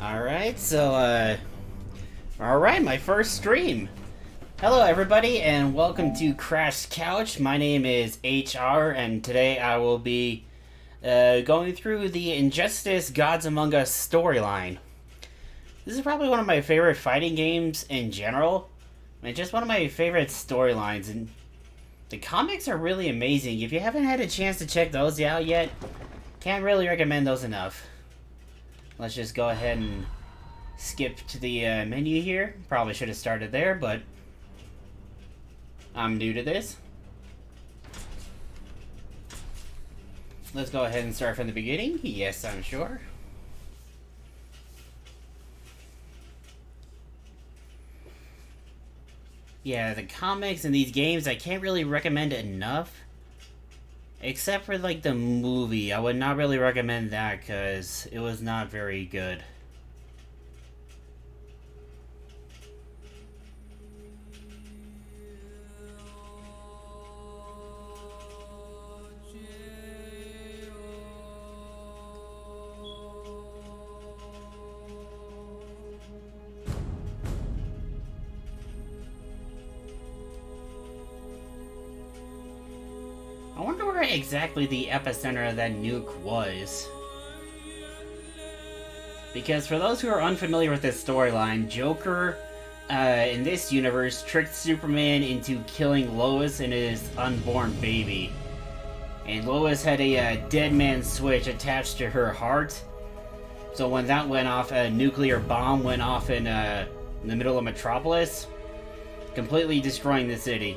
Alright, alright, my first stream. Hello everybody, and welcome to Crash Couch. My name is HR, and today I will be going through the Injustice Gods Among Us storyline. This is probably one of my favorite fighting games in general, and just one of my favorite storylines, and the comics are really amazing. If you haven't had a chance to check those out yet, can't really recommend those enough. Let's just go ahead and skip to the menu here. Probably should have started there, but I'm new to this. Let's go ahead and start from the beginning. Yes, I'm sure. Yeah, the comics and these games I can't really recommend enough. Except for, like, the movie. I would not really recommend that because it was not very good. I wonder where exactly the epicenter of that nuke was. Because for those who are unfamiliar with this storyline, Joker, in this universe, tricked Superman into killing Lois and his unborn baby. And Lois had a dead man switch attached to her heart. So when that went off, a nuclear bomb went off in the middle of Metropolis, completely destroying the city.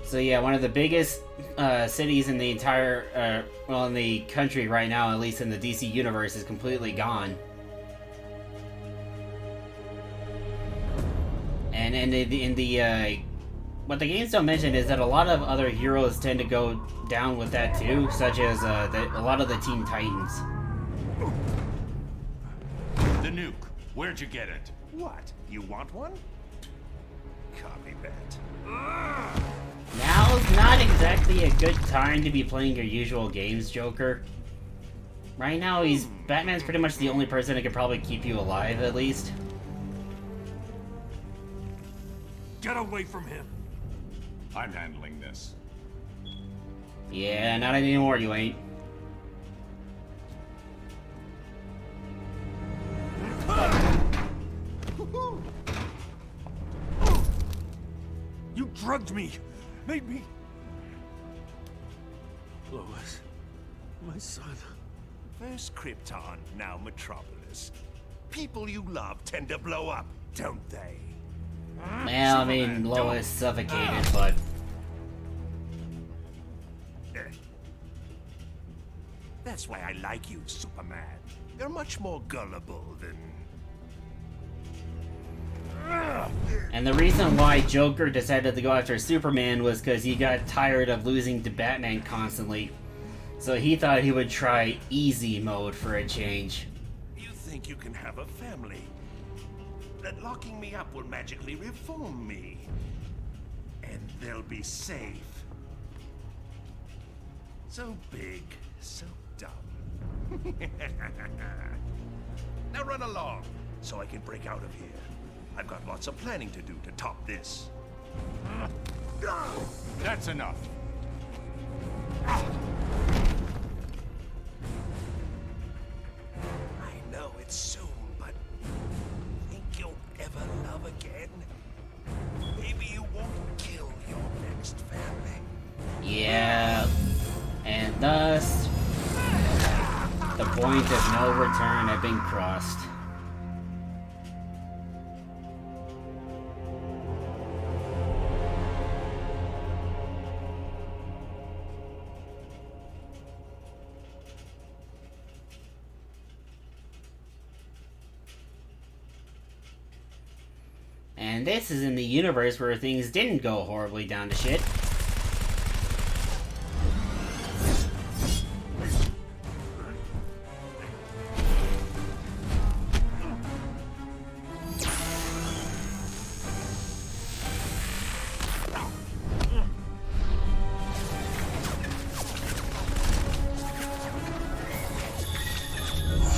So yeah, one of the biggest cities in the entire, well, in the country right now, at least in the DC universe, is completely gone. And what the games don't mention is that a lot of other heroes tend to go down with that too, such as a lot of the Teen Titans. The nuke. Where'd you get it? What? You want one? Copy that. Now's not exactly a good time to be playing your usual games, Joker. Right now, Batman's pretty much the only person that can probably keep you alive, at least. Get away from him. I'm handling this. Yeah, not anymore, you ain't. You drugged me! Made me... Lois. My son. First Krypton, now Metropolis. People you love tend to blow up, don't they? Well, I mean, Lois suffocated, but... That's why I like you, Superman. You're much more gullible than... And the reason why Joker decided to go after Superman was because he got tired of losing to Batman constantly. So he thought he would try easy mode for a change. You think you can have a family? That locking me up will magically reform me. And they'll be safe. So big, so dumb. Now run along, so I can break out of here. I've got lots of planning to do to top this. That's enough. I know it's soon, but think you'll ever love again? Maybe you won't kill your next family. Yeah. And thus, the point of no return had been crossed. And this is in the universe where things didn't go horribly down to shit.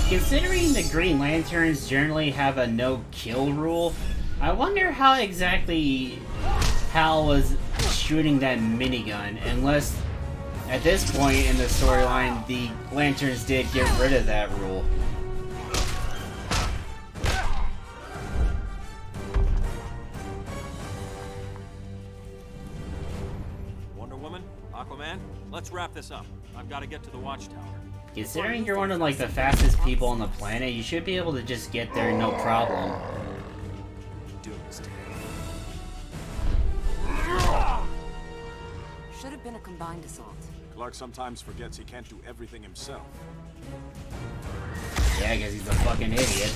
Considering the Green Lanterns generally have a no-kill rule, I wonder how exactly Hal was shooting that minigun, unless at this point in the storyline the Lanterns did get rid of that rule. Wonder Woman, Aquaman, let's wrap this up. I've got to get to the watchtower. Considering you're one of like the fastest people on the planet, you should be able to just get there no problem. Doomsday. Should have been a combined assault. Clark sometimes forgets he can't do everything himself. Yeah, I guess he's a fucking idiot.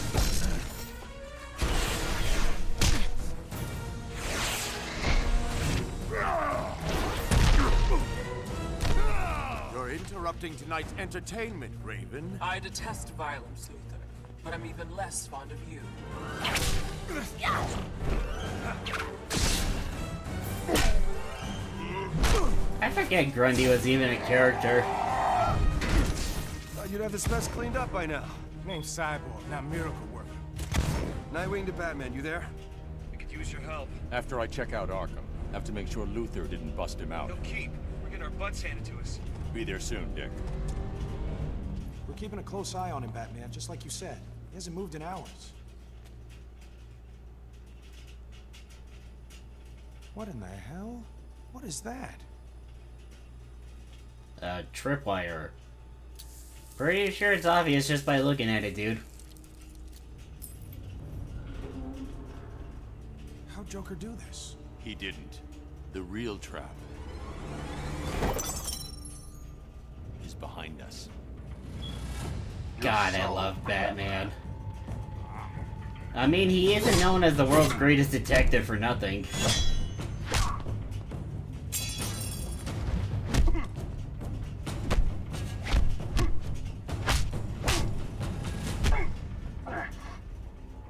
You're interrupting tonight's entertainment, Raven. I detest violence, Luther, but I'm even less fond of you. I forget Grundy was even a character. Thought you'd have this mess cleaned up by now. Name's Cyborg, not Miracle Worker. Nightwing to Batman, you there? We could use your help. After I check out Arkham, have to make sure Luther didn't bust him out. No keep. We're getting our butts handed to us. Be there soon, Dick. We're keeping a close eye on him, Batman, just like you said. He hasn't moved in hours. What in the hell? What is that? Tripwire. Pretty sure it's obvious just by looking at it, dude. How'd Joker do this? He didn't. The real trap is behind us. God, I love Batman. I mean, he isn't known as the world's greatest detective for nothing.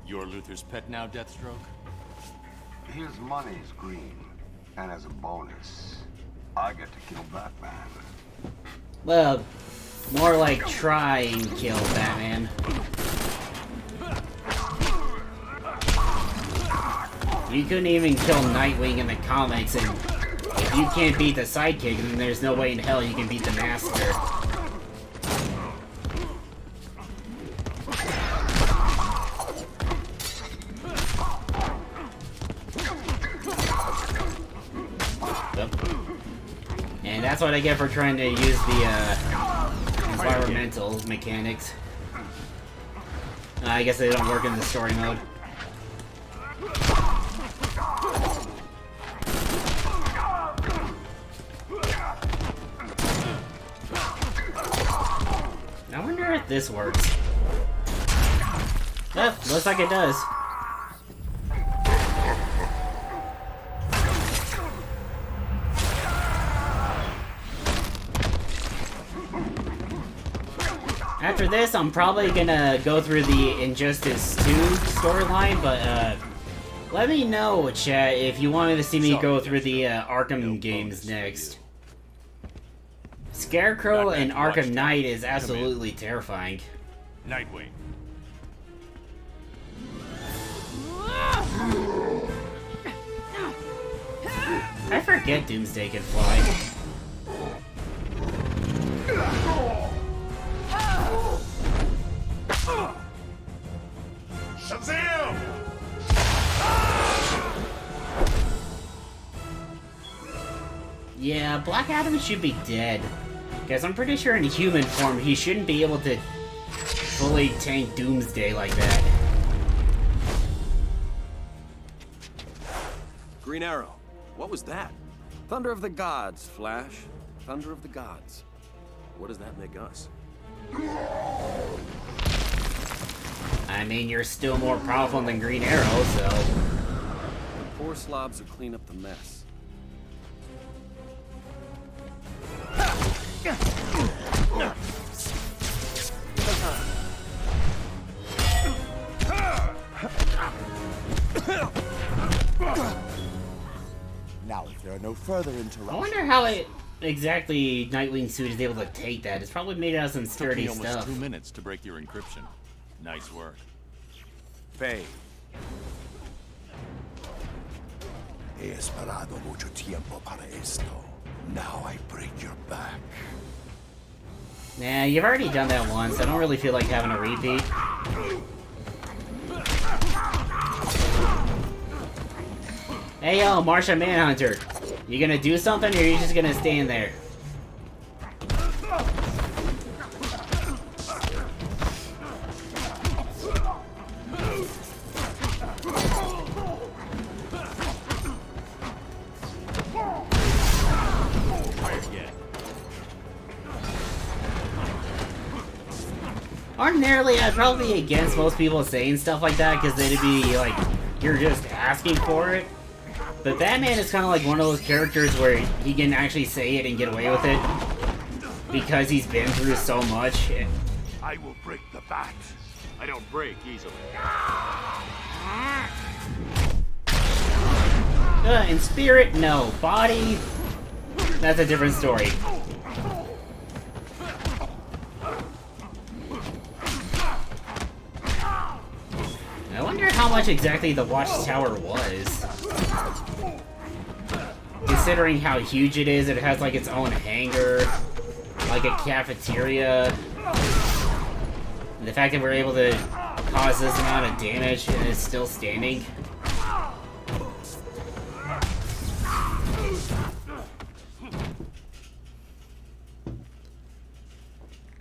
You're Luther's pet now, Deathstroke? His money's green, and as a bonus, I get to kill Batman. Well, more like try and kill Batman. You couldn't even kill Nightwing in the comics, and if you can't beat the sidekick, then there's no way in hell you can beat the Master. And that's what I get for trying to use the environmental mechanics. I guess they don't work in the story mode. I wonder if this works. Yep, looks like it does. After this, I'm probably gonna go through the Injustice 2 storyline, but let me know, chat, if you wanted to see me go through the Arkham games next. Scarecrow and Arkham Knight is absolutely terrifying. Nightwing. I forget Doomsday can fly. Shazam! Yeah, Black Adam should be dead. Because I'm pretty sure in human form he shouldn't be able to fully tank Doomsday like that. Green Arrow, what was that? Thunder of the gods, Flash. Thunder of the gods. What does that make us? I mean, you're still more powerful than Green Arrow, so... The poor slobs who clean up the mess. Now, if there are no further interruptions... I wonder how it exactly Nightwing suit is able to take that. It's probably made out of some Took sturdy me almost stuff. 2 minutes to break your encryption. Nice work. Faye. He esperado mucho tiempo para esto. Now I break your back. Nah, you've already done that once. I don't really feel like having a repeat. Hey yo, Martian Manhunter. You gonna do something or are you just gonna stand there? Ordinarily, I'd probably be against most people saying stuff like that because they'd be like, you're just asking for it. But Batman is kind of like one of those characters where he can actually say it and get away with it because he's been through so much. I will break the bat. I don't break easily. In spirit, no. Body, that's a different story. I wonder how much exactly the Watchtower was. Considering how huge it is, it has like its own hangar, like a cafeteria. And the fact that we're able to cause this amount of damage and it's still standing.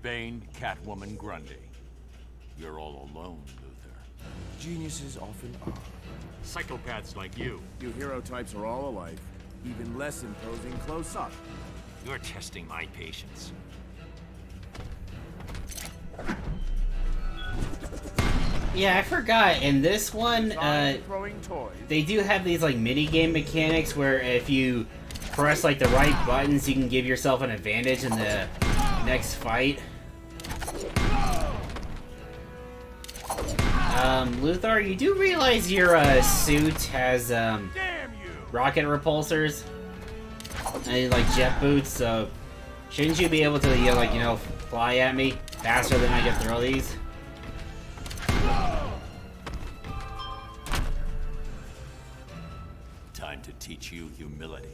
Bane, Catwoman, Grundy. You're all alone, Luther. Geniuses often are. Psychopaths like you. You hero types are all alike. Even less imposing close up. You're testing my patience. Yeah, I forgot. In this one, Throwing toys. they do have these like mini game mechanics where if you press like the right buttons, you can give yourself an advantage in the next fight. Luthor, you do realize your suit has rocket repulsors and like jet boots, so shouldn't you be able to fly at me faster than I can throw these? Time to teach you humility.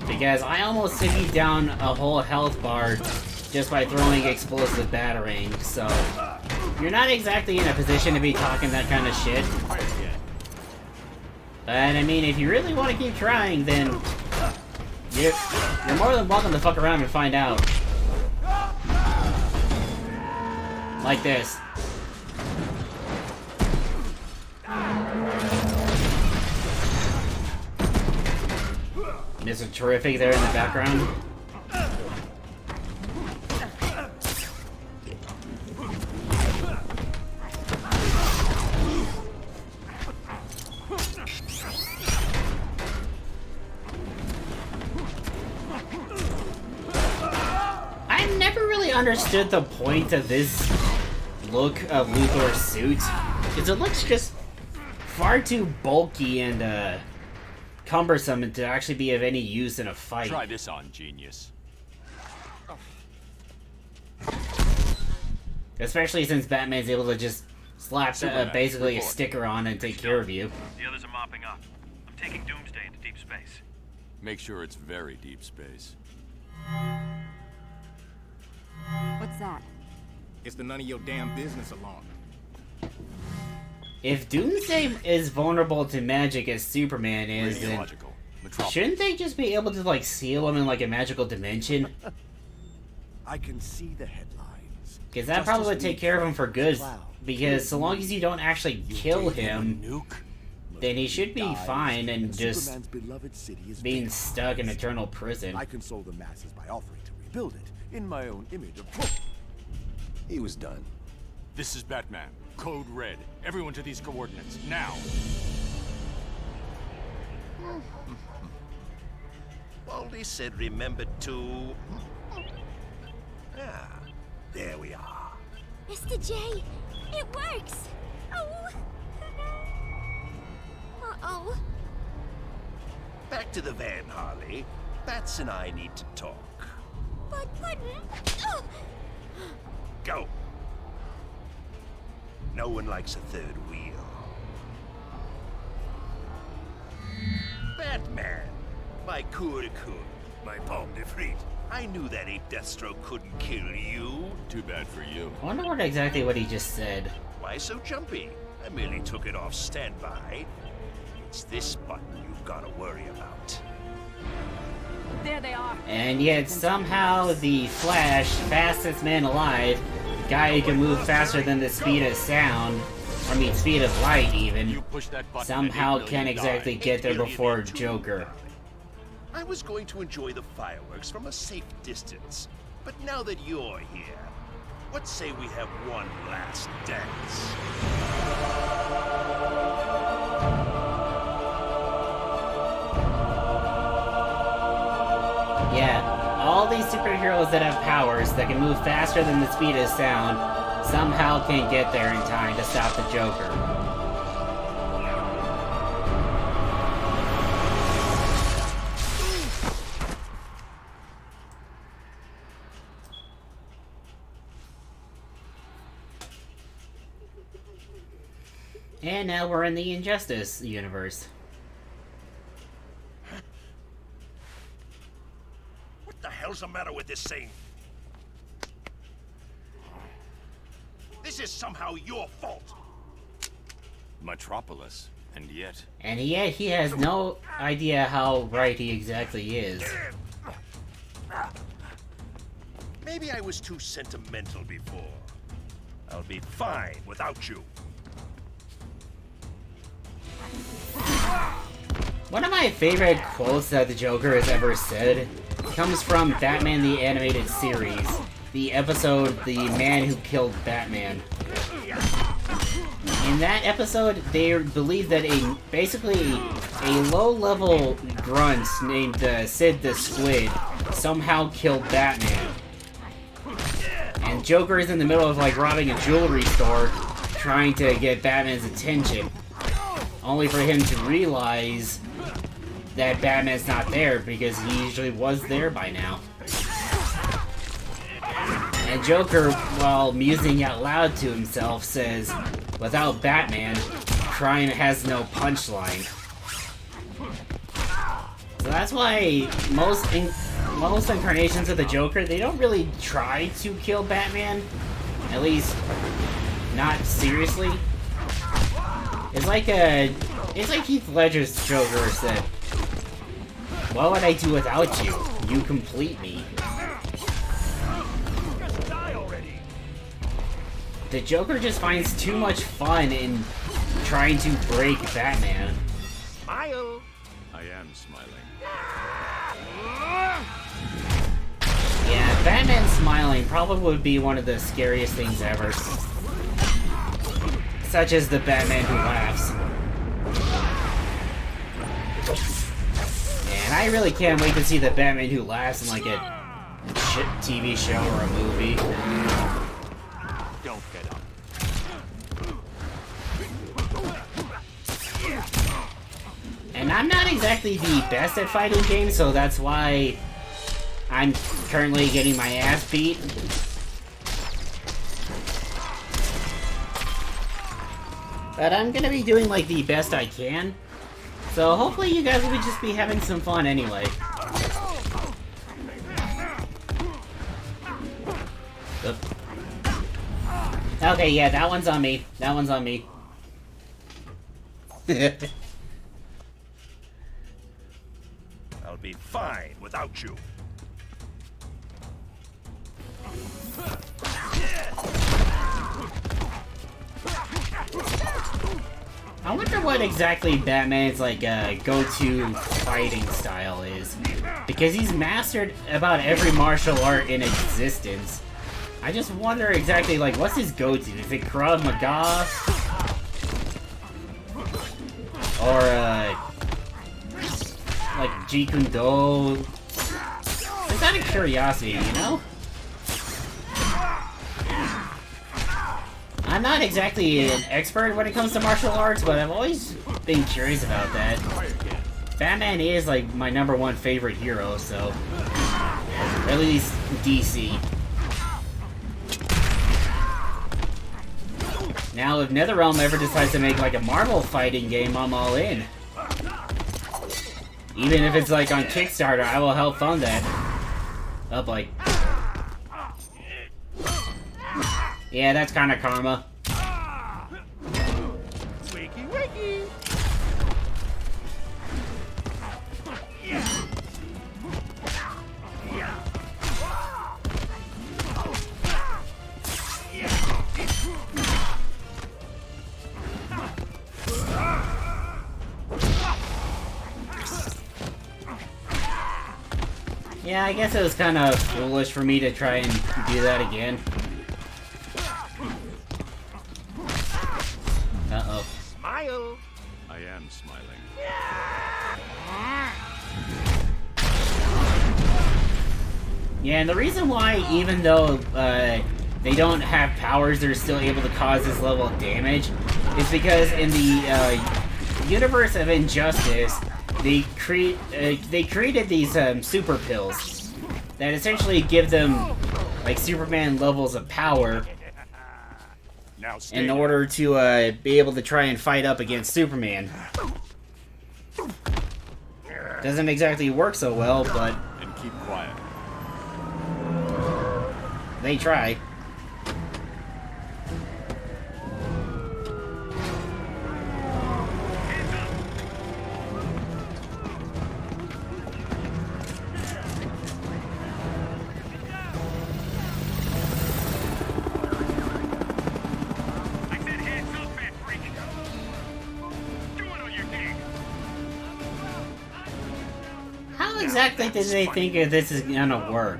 Because I almost took you down a whole health bar just by throwing explosive batarang, so you're not exactly in a position to be talking that kind of shit. But I mean, if you really want to keep trying, then you're more than welcome to fuck around and find out. Like this. Mr. Terrific there in the background. I've never really understood the point of this look of Luthor's suit, because it looks just far too bulky and cumbersome to actually be of any use in a fight. Try this on, genius. Especially since Batman's able to just slap Superman, basically a report. sticker on and take care of you. The others are mopping up. I'm taking Doomsday into deep space. Make sure it's very deep space. What's that? It's the none of your damn business alarm. If Doomsday is vulnerable to magic as Superman is, then Radiological. Metropolis. shouldn't they just be able to like seal him in like a magical dimension? I can see the headlines. Because that probably would take care of him for good. Because so long as you don't actually kill him, then he should be fine and just Superman's beloved city is being dead. stuck in eternal prison. I console the masses by offering to rebuild it in my own image of. He was done. This is Batman. Code Red. Everyone to these coordinates, now! Baldy said remember to... Ah, there we are. Mr. J, it works! Oh! Oh. Back to the van, Harley. Bats and I need to talk. But... Oh. Go. No one likes a third wheel. Batman! My coup de coup. My pomme de frite. I knew that ape Deathstroke couldn't kill you. Too bad for you. I wonder what he just said. Why so jumpy? I merely took it off standby. It's this button you've got to worry about. There they are. And yet somehow the Flash, fastest man alive, guy who can move faster than the speed of sound, speed of light even, You push that button somehow and can't exactly get there before too. Joker. I was going to enjoy the fireworks from a safe distance, but now that you're here, what say we have one last dance? Yeah, all these superheroes that have powers that can move faster than the speed of sound somehow can't get there in time to stop the Joker. And now we're in the Injustice universe. What the hell's the matter with this thing? This is somehow your fault. Metropolis, and yet... And yet he has no idea how right he exactly is. Maybe I was too sentimental before. I'll be fine without you. One of my favorite quotes that the Joker has ever said comes from Batman the Animated Series, the episode The Man Who Killed Batman. In that episode, they believe that basically a low-level grunt named Sid the Squid somehow killed Batman. And Joker is in the middle of robbing a jewelry store trying to get Batman's attention, only for him to realize that Batman's not there because he usually was there by now. And Joker, while musing out loud to himself, says, "Without Batman, crime has no punchline." So that's why most incarnations of the Joker, they don't really try to kill Batman. At least, not seriously. It's like Heath Ledger's Joker said, "What would I do without you? You complete me." The Joker just finds too much fun in trying to break Batman. Smile. I am smiling. Yeah, Batman smiling probably would be one of the scariest things ever. Such as the Batman who laughs. And I really can't wait to see the Batman who laughs in a shit TV show or a movie. Don't get up. And I'm not exactly the best at fighting games, so that's why I'm currently getting my ass beat. But I'm gonna be doing the best I can. So hopefully you guys will just be having some fun anyway. Oop. Okay, yeah, that one's on me. That one's on me. I'll be fine without you. I wonder what exactly Batman's go-to fighting style is. Because he's mastered about every martial art in existence. I just wonder exactly what's his go-to? Is it Krav Maga? Or Jeet Kune Do? It's out of curiosity, you know? I'm not exactly an expert when it comes to martial arts, but I've always been curious about that. Batman is like my #1 favorite hero, so or at least DC. Now, if NetherRealm ever decides to make like a Marvel fighting game, I'm all in. Even if it's like on Kickstarter, I will help fund that. Up like. Yeah, that's kind of karma. Wakey, wakey. Yeah, I guess it was kind of foolish for me to try and do that again. Uh-oh. Smile. I am smiling. Yeah, and the reason why, even though they don't have powers, they're still able to cause this level of damage, is because in the universe of Injustice, they created these super pills that essentially give them like Superman levels of power in order to be able to try and fight up against Superman. Doesn't exactly work so well, but And keep quiet. they try. How exactly did they think that this is gonna work?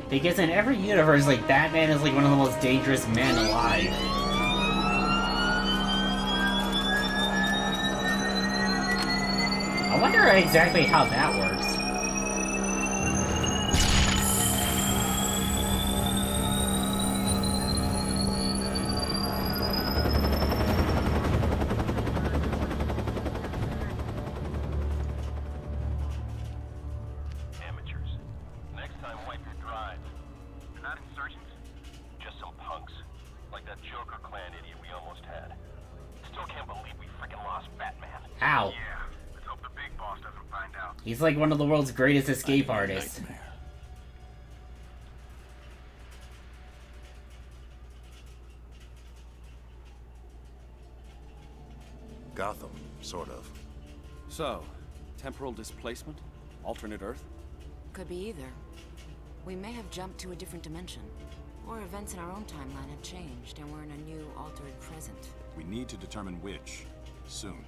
Because in every universe, like, Batman is like one of the most dangerous men alive. I wonder exactly how that works. Amateurs. Next time, wipe your drive. You're not insurgents. Just some punks. Like that Joker clan idiot we almost had. Still can't believe we freaking lost Batman. How? Yeah. Let's hope the big boss doesn't find out. He's like one of the world's greatest escape artists. Gotham, sort of. So, temporal displacement? Alternate Earth? Could be either. We may have jumped to a different dimension. Or events in our own timeline have changed, and we're in a new, altered present. We need to determine which. Soon.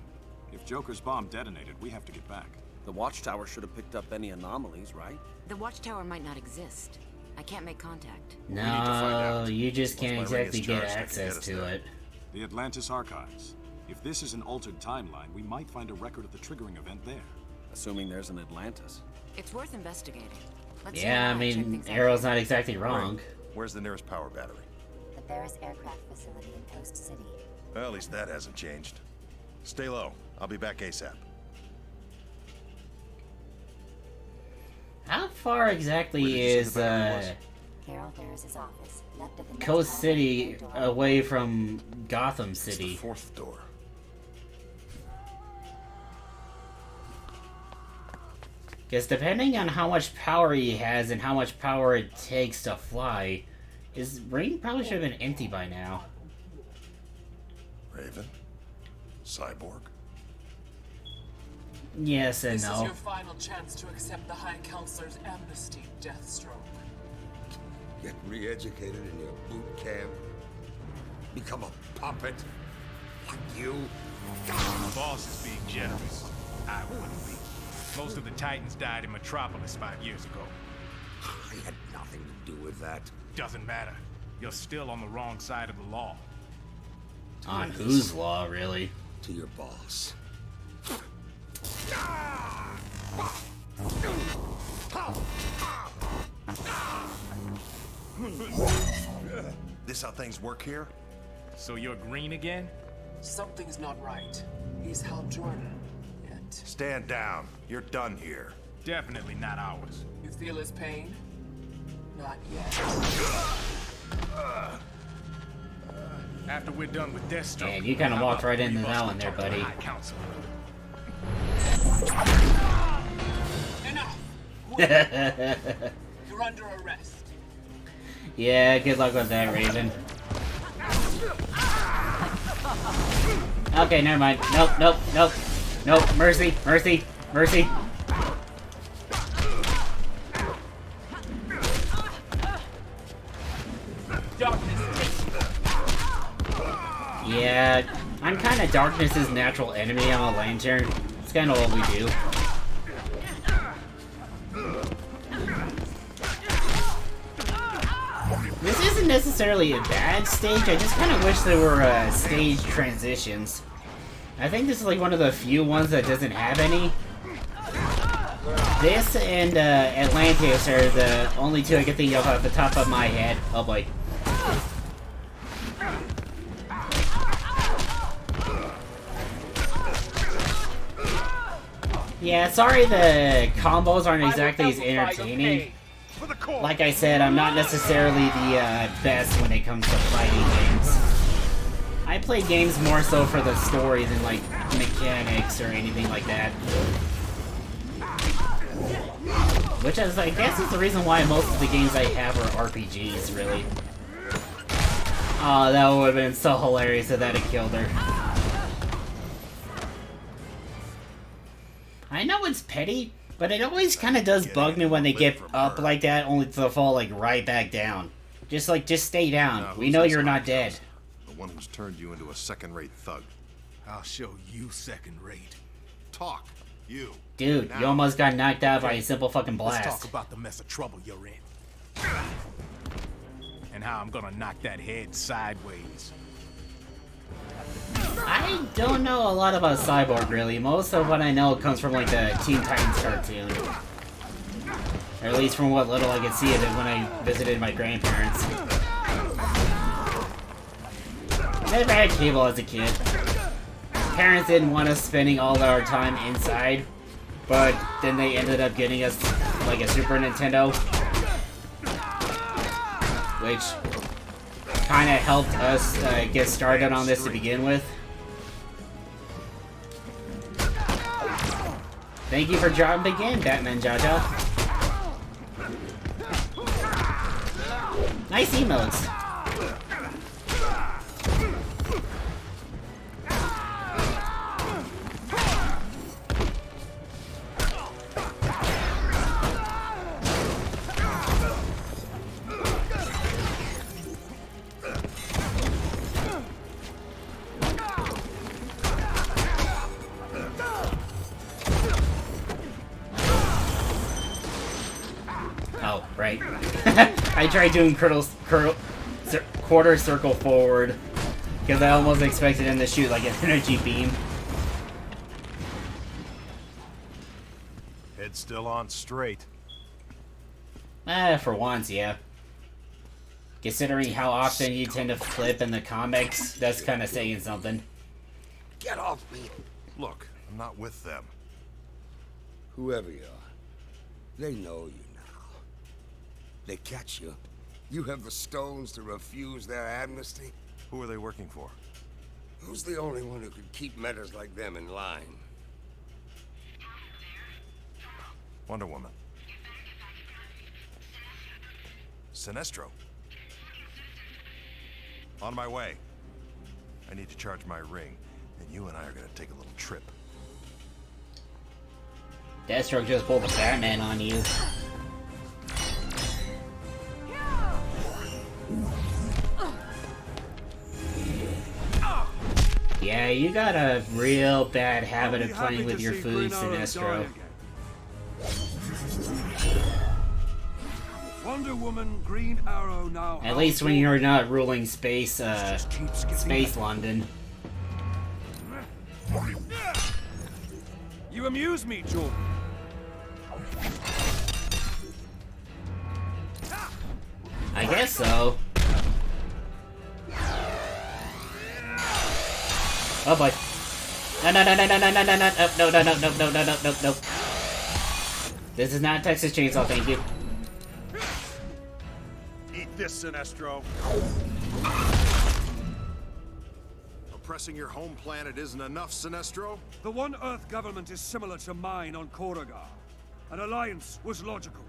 If Joker's bomb detonated, we have to get back. The Watchtower should have picked up any anomalies, right? The Watchtower might not exist. I can't make contact. No, you just can't exactly get access to it. The Atlantis Archives. If this is an altered timeline, we might find a record of the triggering event there. Assuming there's an Atlantis. It's worth investigating. Let's Yeah, I mean, Arrow's not exactly wrong. Where's the nearest power battery? The Barris Aircraft Facility in Coast City. Well, at least that hasn't changed. Stay low. I'll be back ASAP. How far exactly is Carol Ferris's office, left of the Coast City away from Gotham City? It's the 4th door. Because depending on how much power he has and how much power it takes to fly, his ring probably should have been empty by now. Raven? Cyborg? Yes and This is no. your final chance to accept the High Counselor's amnesty, Deathstroke. Get re-educated in your boot camp. Become a puppet. Like you. The boss is being generous. I wouldn't be. Most of the Titans died in Metropolis 5 years ago. I had nothing to do with that. Doesn't matter. You're still on the wrong side of the law. On whose law, really? To your boss. This this how things work here? So you're green again? Something's not right. He's Hal Jordan, and... Stand down. You're done here. Definitely not ours. You feel his pain? Not yet. After we're done with Deathstroke... Man, you kind of walked right into that one there, buddy. Enough! You're under arrest. Yeah, good luck with that, Raven. Okay, never mind. Nope, nope, nope. Nope, mercy, mercy, mercy. Yeah, I'm kind of Darkness's natural enemy. I'm a lantern. It's kind of what we do. This isn't necessarily a bad stage, I just kind of wish there were stage transitions. I think this is like one of the few ones that doesn't have any. This and Atlantis are the only two I can think of off the top of my head. Oh boy. Yeah, sorry the combos aren't exactly as entertaining. Like I said, I'm not necessarily the best when it comes to fighting games. I play games more so for the story than like mechanics or anything like that. Which is, I guess, is the reason why most of the games I have are RPGs, really. Oh, that would have been so hilarious if that had killed her. I know it's petty, but it always kind of does bug me when they get up like that, only to fall like right back down. Just stay down. We know you're not dead. The one who's turned you into a second-rate thug. I'll show you second-rate. Talk, you. Dude, you almost got knocked out by a simple fucking blast. Let's talk about the mess of trouble you're in. And how I'm gonna knock that head sideways. I don't know a lot about Cyborg, really. Most of what I know comes from, like, the Teen Titans cartoon. Or at least from what little I could see of it when I visited my grandparents. Never had cable as a kid. Parents didn't want us spending all our time inside, but then they ended up getting us, like, a Super Nintendo. Which kind of helped us get started on this to begin with. Thank you for dropping again, Batman Jaja. Nice emotes. Oh, right. I tried doing quarter circle forward because I almost expected him to shoot like an energy beam. Head still on straight. For once, yeah. Considering how often you tend to flip in the comics, that's kind of saying something. Get off me! Look, I'm not with them. Whoever you are, they know you now. They catch you. You have the stones to refuse their amnesty? Who are they working for? Who's the only one who could keep metas like them in line? Wonder Woman. Sinestro. On my way. I need to charge my ring, and you and I are gonna take a little trip. Deathstroke just pulled a Batman on you. Yeah, you got a real bad habit of playing with your food, Sinestro. Wonder Woman, Green Arrow now. At least when you're not ruling space London. You amuse me, Jordan. I guess so. Oh boy. No, no, no, no, no, no, no, no, no, no, no, no, no, no, no, no, no. This is not Texas Chainsaw, thank you. Eat this, Sinestro. Oppressing your home planet isn't enough, Sinestro? The One Earth government is similar to mine on Koragar. An alliance was logical.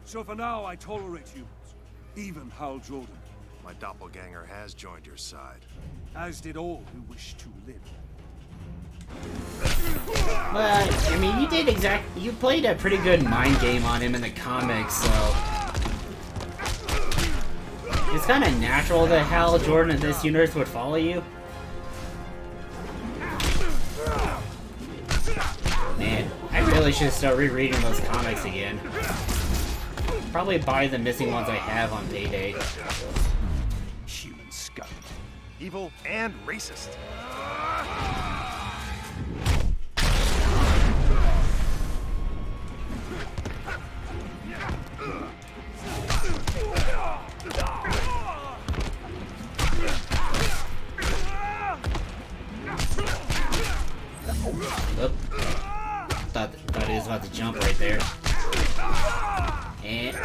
So for now, I tolerate humans. Even Hal Jordan. My doppelganger has joined your side. As did all who wish to live. Well, I mean, you played a pretty good mind game on him in the comics, so... It's kind of natural that Hal Jordan in this universe would follow you. Man, I really should start rereading those comics again. Probably buy the missing ones I have on payday. Human scum. Evil and racist. Oop. Thought he was about to jump right there. And...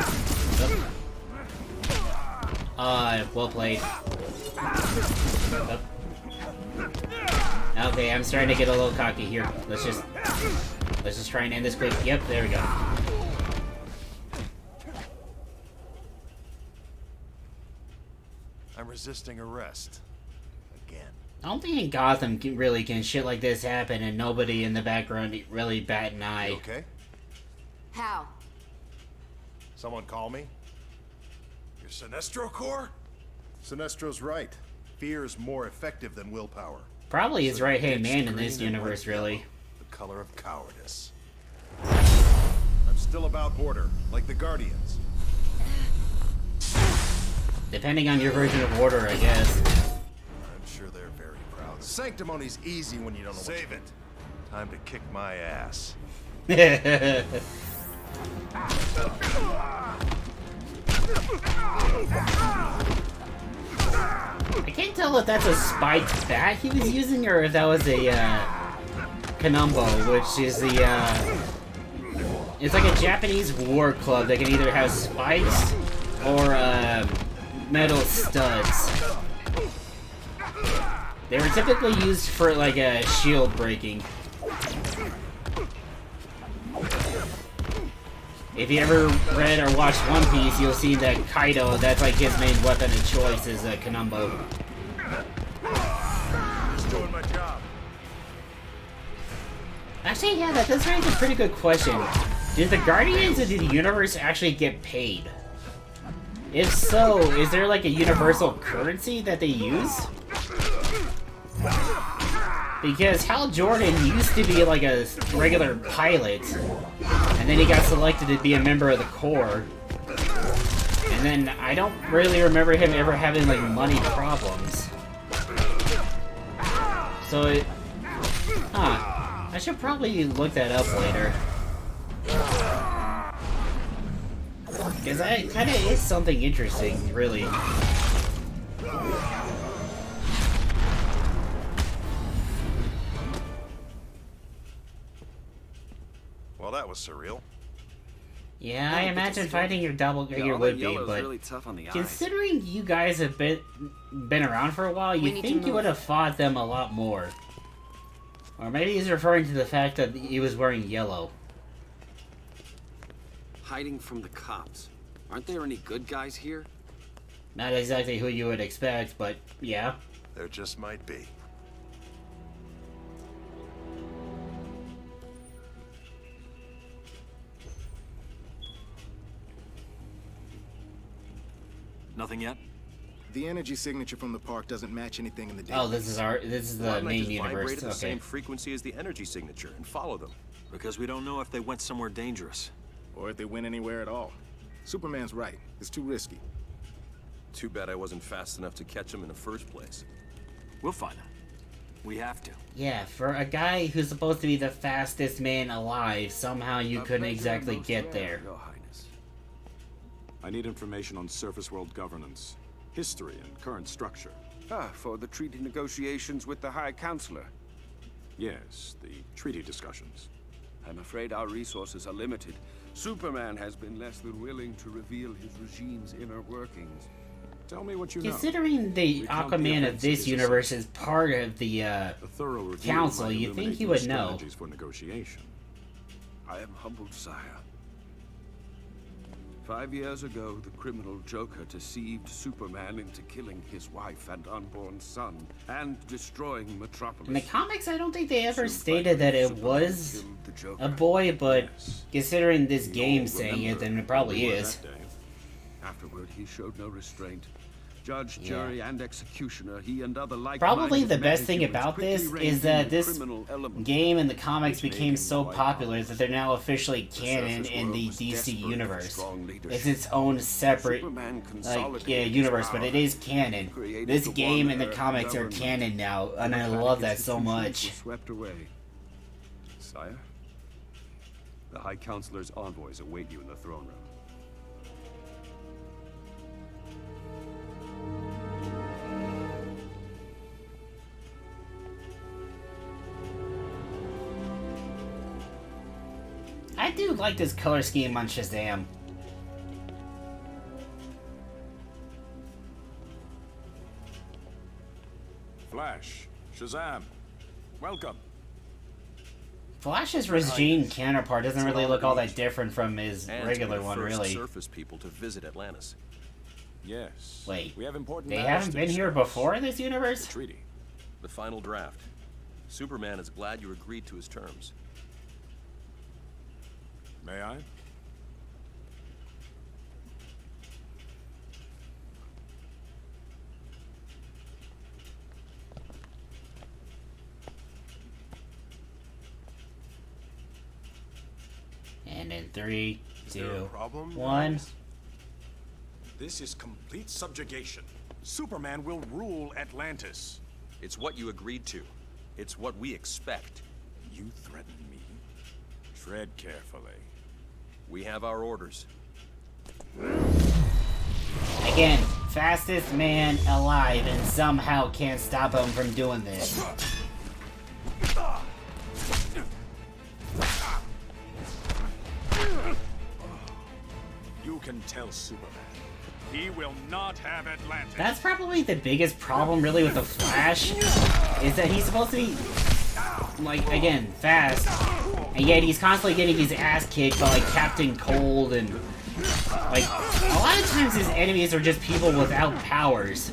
well played. Oop. Okay, I'm starting to get a little cocky here. Let's just try and end this quick. Yep, there we go. I'm resisting arrest. Again. I don't think in Gotham can shit like this happen and nobody in the background really bat an eye. You okay? How? Someone call me? Your Sinestro Corps? Sinestro's right. Fear is more effective than willpower. Probably his right-hand man in this universe, really. The color of cowardice. I'm still about order, like the Guardians. Depending on your version of order, I guess. I'm sure they're very proud. Sanctimony's easy when you don't know Save it. Time to kick my ass. I can't tell if that's a spiked bat he was using or if that was a Kanumbo, which is the it's like a Japanese war club that can either have spikes or metal studs. They were typically used for like a shield breaking. If you ever read or watched One Piece, you'll see that Kaido, that's like his main weapon of choice, is a Kanumbo. Just doing my job. Actually, yeah, that does raise a pretty good question. Did the Guardians of the Universe actually get paid? If so, is there like a universal currency that they use? Because Hal Jordan used to be like a regular pilot, and then he got selected to be a member of the Corps. And then I don't really remember him ever having like money problems. So it... Huh. I should probably look that up later. Because that kind of is something interesting, really. Well, that was surreal. Yeah, I imagine fighting your doppelganger would be, but really tough on the considering you guys have been around for a while, you think you would have fought them a lot more. Or maybe he's referring to the fact that he was wearing yellow. Hiding from the cops. Aren't there any good guys here? Not exactly who you would expect, but yeah. There just might be. Nothing yet? The energy signature from the park doesn't match anything in the database. Oh, this is the main universe. Vibrate at the Okay. same frequency as the energy signature and follow them. Because we don't know if they went somewhere dangerous. Or if they went anywhere at all. Superman's right. It's too risky. Too bad I wasn't fast enough to catch them in the first place. We'll find them. We have to. Yeah, for a guy who's supposed to be the fastest man alive, somehow you couldn't exactly get there. Your Highness. I need information on surface world governance, history, and current structure. Ah, for the treaty negotiations with the High Counselor. Yes, the treaty discussions. I'm afraid our resources are limited. Superman has been less than willing to reveal his regime's inner workings. Tell me what you know. Considering the Aquaman of this universe is part of the council, you think he would know. For negotiation. I am humbled, sire. 5 years ago, the criminal Joker deceived Superman into killing his wife and unborn son, and destroying Metropolis. In the comics, I don't think they ever stated that it was a boy, but considering this game saying it, then it probably is. Afterward, he showed no restraint. Judge, jury, and executioner, he and other like probably the best thing about this is that this game in the comics became so popular that they're now officially canon in the DC universe. It's its own separate universe, but it is canon. This game and the comics are canon now, and I love that so much. Swept away. Sire, the High Counselor's envoys await you in the throne room. I do like this color scheme on Shazam. Flash, Shazam, welcome. Flash's regime counterpart doesn't really look all that different from his regular one, really. Surface people to visit Atlantis. Yes. Wait, we have important they haven't been here before in this universe? The treaty. The final draft. Superman is glad you agreed to his terms. May I? And in 3, 2, 1. This is complete subjugation. Superman will rule Atlantis. It's what you agreed to. It's what we expect. You threaten me? Tread carefully. We have our orders. Again, fastest man alive and somehow can't stop him from doing this. You can tell Superman. He will not have Atlantis. That's probably the biggest problem really with the Flash, is that he's supposed to be, like, again, fast, and yet he's constantly getting his ass kicked by, like, Captain Cold, and, like, a lot of times his enemies are just people without powers.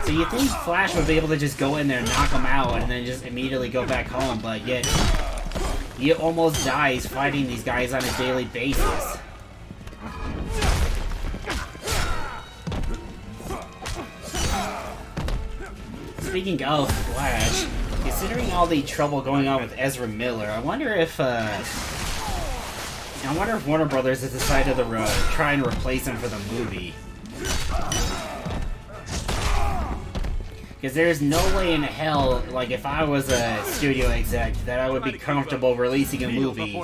So you think Flash would be able to just go in there and knock him out and then just immediately go back home, but yet he almost dies fighting these guys on a daily basis. Speaking of Flash, considering all the trouble going on with Ezra Miller, I wonder if Warner Brothers has decided to try and replace him for the movie. Because there's no way in hell, like, if I was a studio exec, that I would be comfortable releasing a movie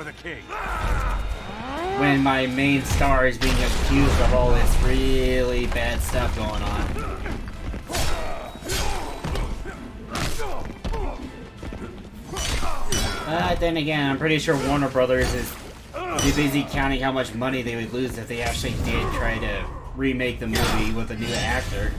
when my main star is being accused of all this really bad stuff going on. Then again, I'm pretty sure Warner Brothers is too busy counting how much money they would lose if they actually did try to remake the movie with a new actor.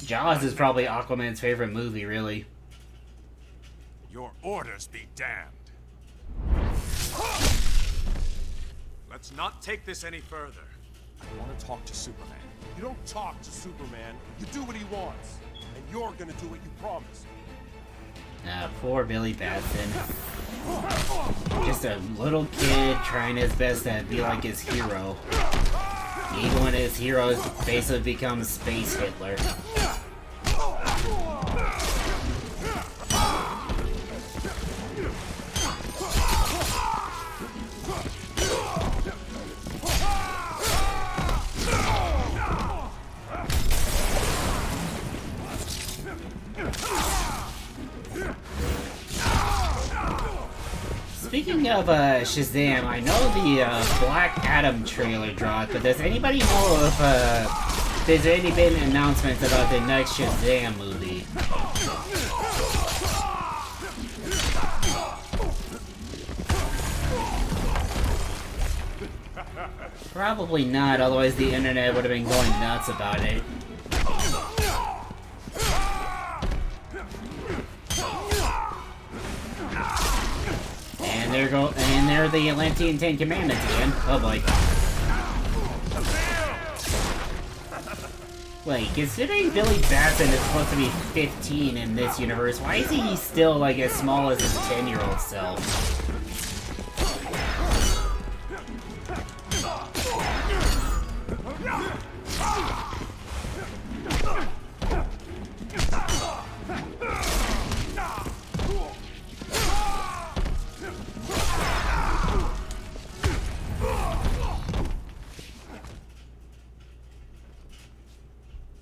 Jaws is probably Aquaman's favorite movie, really. Your orders be damned. Let's not take this any further. I want to talk to Superman. You don't talk to Superman. You do what he wants. And you're gonna do what you promised. Poor Billy Batson. Just a little kid trying his best to be like his hero. Even when his hero basically becomes Space Hitler. speaking of Shazam, I know the Black Adam trailer dropped, but does anybody know if there's any been announcements about the next Shazam movie? Probably not, otherwise the internet would have been going nuts about it. And there are the Atlantean Ten Commandments again. Oh boy. Wait, considering Billy Batson is supposed to be 15 in this universe, why is he still like as small as his 10-year-old self?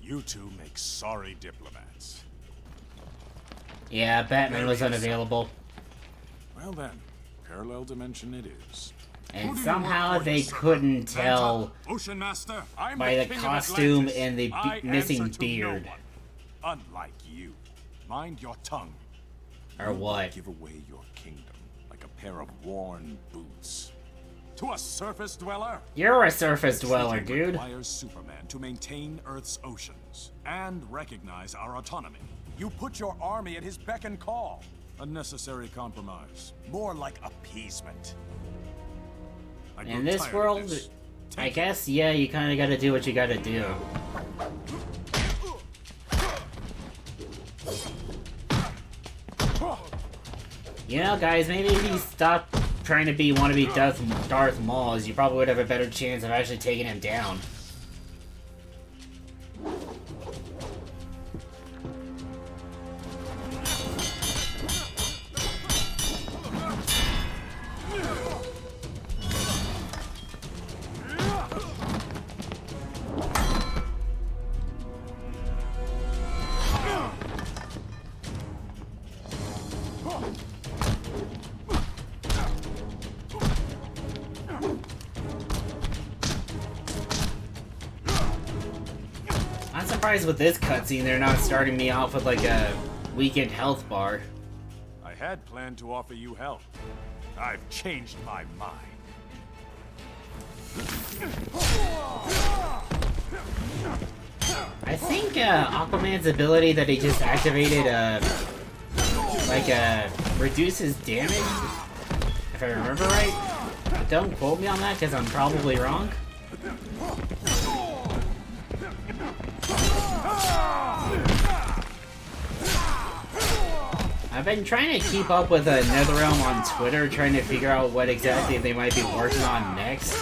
You two make sorry diplomats. Yeah, Batman was unavailable. Well then, parallel dimension it is. And somehow they couldn't tell Ocean Master, by the costume and the missing beard. Unlike you. Mind your tongue. Or what? Give away your kingdom like a pair of worn boots. To a surface dweller? You're a surface dweller, dude. Requires Superman to maintain Earth's oceans and recognize our autonomy. You put your army at his beck and call. A necessary compromise. More like appeasement. In this world, I guess, yeah, you kind of gotta do what you gotta do. You know, guys, maybe if you stop trying to be wannabe Darth Maul, you probably would have a better chance of actually taking him down. I'm surprised with this cutscene they're not starting me off with like a weakened health bar. I had planned to offer you help. I've changed my mind. I think Aquaman's ability that he just activated reduces damage, if I remember right. Don't quote me on that because I'm probably wrong. I've been trying to keep up with NetherRealm on Twitter, trying to figure out what exactly they might be working on next.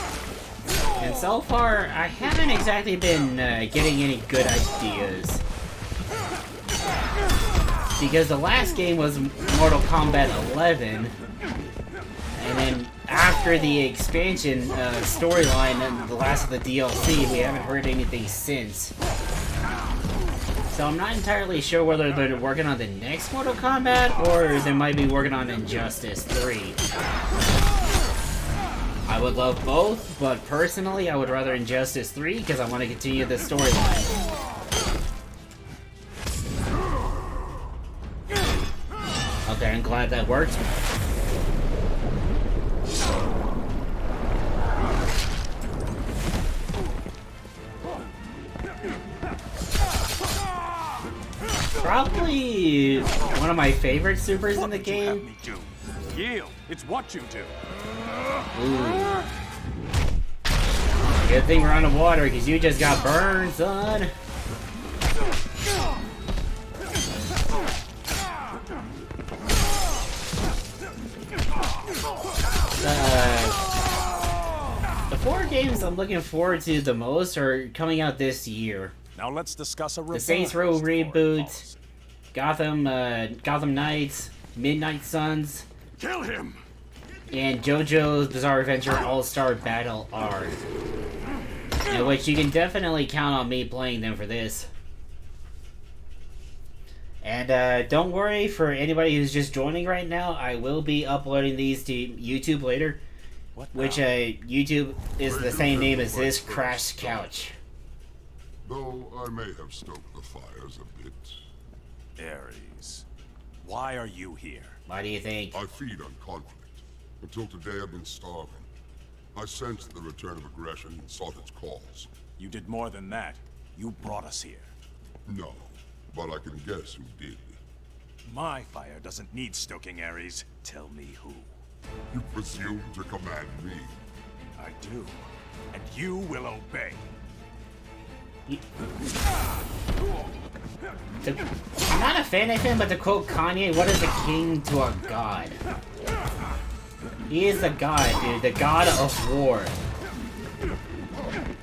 And so far, I haven't exactly been getting any good ideas. Because the last game was Mortal Kombat 11, and then after the expansion storyline and the last of the DLC, we haven't heard anything since. So I'm not entirely sure whether they're working on the next Mortal Kombat, or they might be working on Injustice 3. I would love both, but personally I would rather Injustice 3 because I want to continue the storyline. Okay, I'm glad that worked. Probably one of my favorite supers in the game. Yield. It's what you do. Ooh. Good thing we're on the water, because you just got burned, son. The 4 games I'm looking forward to the most are coming out this year. Now let's discuss a The Saints Row reboot, Gotham Knights, Midnight Suns, kill him, and JoJo's Bizarre Adventure All-Star Battle R. In which you can definitely count on me playing them for this. And don't worry, for anybody who's just joining right now, I will be uploading these to YouTube later. Which YouTube is the same name as this, Crash Couch. Though I may have stoked the fires a bit. Ares, why are you here? Why do you think? I feed on conflict. Until today I've been starving. I sensed the return of aggression and sought its cause. You did more than that. You brought us here. No, but I can guess who did. My fire doesn't need stoking, Ares. Tell me who. You presume to command me. I do. And you will obey. I'm not a fan of him, but to quote Kanye, what is a king to a god? He is the god, dude. The god of war.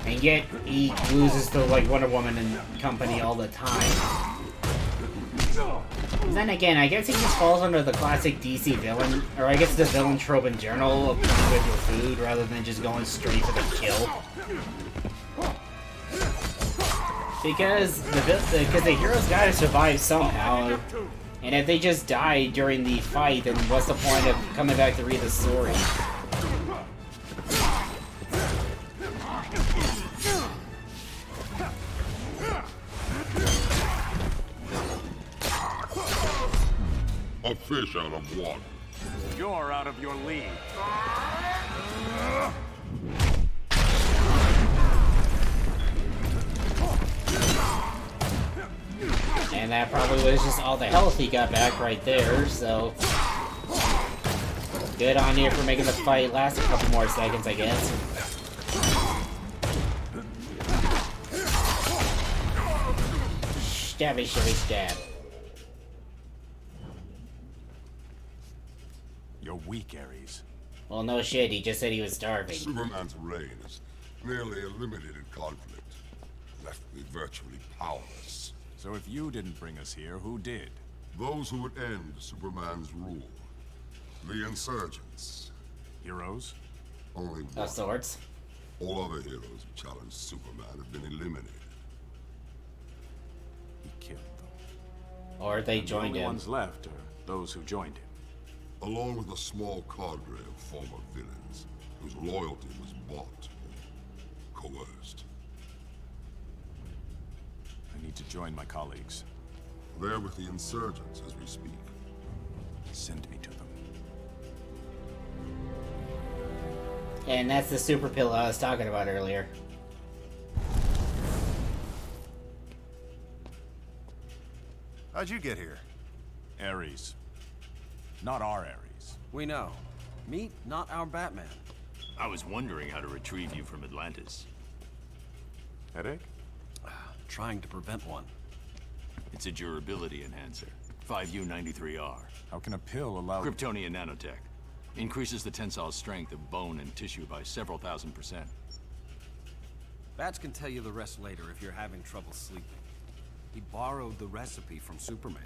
And yet, he loses to, like, Wonder Woman and company all the time. And then again, I guess he just falls under the classic DC villain, or I guess the villain trope in general, of playing with your food rather than just going straight for the kill. Because the heroes gotta survive somehow, and if they just die during the fight, then what's the point of coming back to read the story? A fish out of water. You're out of your league. And that probably was just all the health he got back right there, so... Good on you for making the fight last a couple more seconds, I guess. Stabby, stabby, stab. You're weak, Ares. Well, no shit, he just said he was starving. Superman's reign is nearly eliminated conflict. Left me virtually powerless. So if you didn't bring us here, who did? Those who would end Superman's rule. The insurgents. Heroes? Only one. Of sorts. All other heroes who challenged Superman have been eliminated. He killed them. Or they joined the only him. ones left are those who joined him. Along with a small cadre of former villains whose loyalty was bought or coerced. I need to join my colleagues. They're with the insurgents as we speak. Send me to them. And that's the super pill I was talking about earlier. How'd you get here? Ares. Not our Ares. We know. Meet not our Batman. I was wondering how to retrieve you from Atlantis. Headache? Trying to prevent one. It's a durability enhancer. 5U93R. How can a pill allow... Kryptonian nanotech. Increases the tensile strength of bone and tissue by several thousand%. Bats can tell you the rest later if you're having trouble sleeping. He borrowed the recipe from Superman.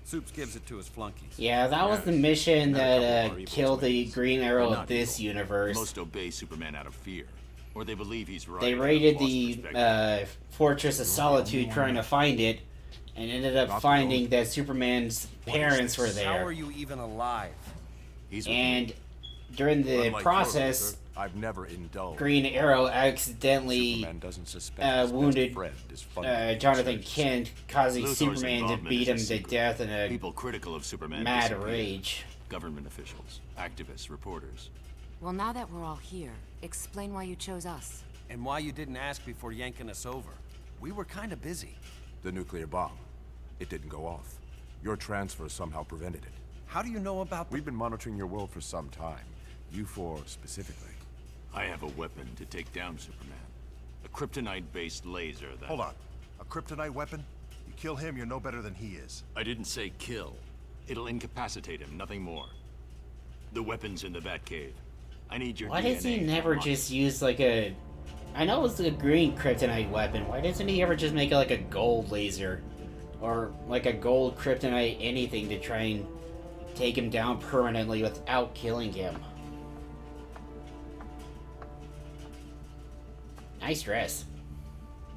Soups gives it to his flunkies. Yeah, that was the mission that killed the Green Arrow of this universe. Most obey Superman out of fear. Or they believe he's right. They raided the Fortress of Solitude trying to find it, and ended up finding that Superman's parents were there. How are you even alive? And during the process, I've never indulged. Green Arrow accidentally wounded Jonathan Kent, causing Luthor's Superman to involvement beat is a him to secret. death in a People critical of Superman mad disappear. rage. Government officials, activists, reporters. Well, now that we're all here, explain why you chose us. And why you didn't ask before yanking us over. We were kind of busy. The nuclear bomb. It didn't go off. Your transfer somehow prevented it. How do you know about We've been monitoring your world for some time. You four specifically. I have a weapon to take down Superman. A kryptonite-based laser that... Hold on. A kryptonite weapon? You kill him, you're no better than he is. I didn't say kill. It'll incapacitate him, nothing more. The weapon's in the Batcave. I need your Why DNA. does he never just use like a... I know it's a green kryptonite weapon. Why doesn't he ever just make it like a gold laser? Or like a gold kryptonite anything to try and take him down permanently without killing him? Nice dress.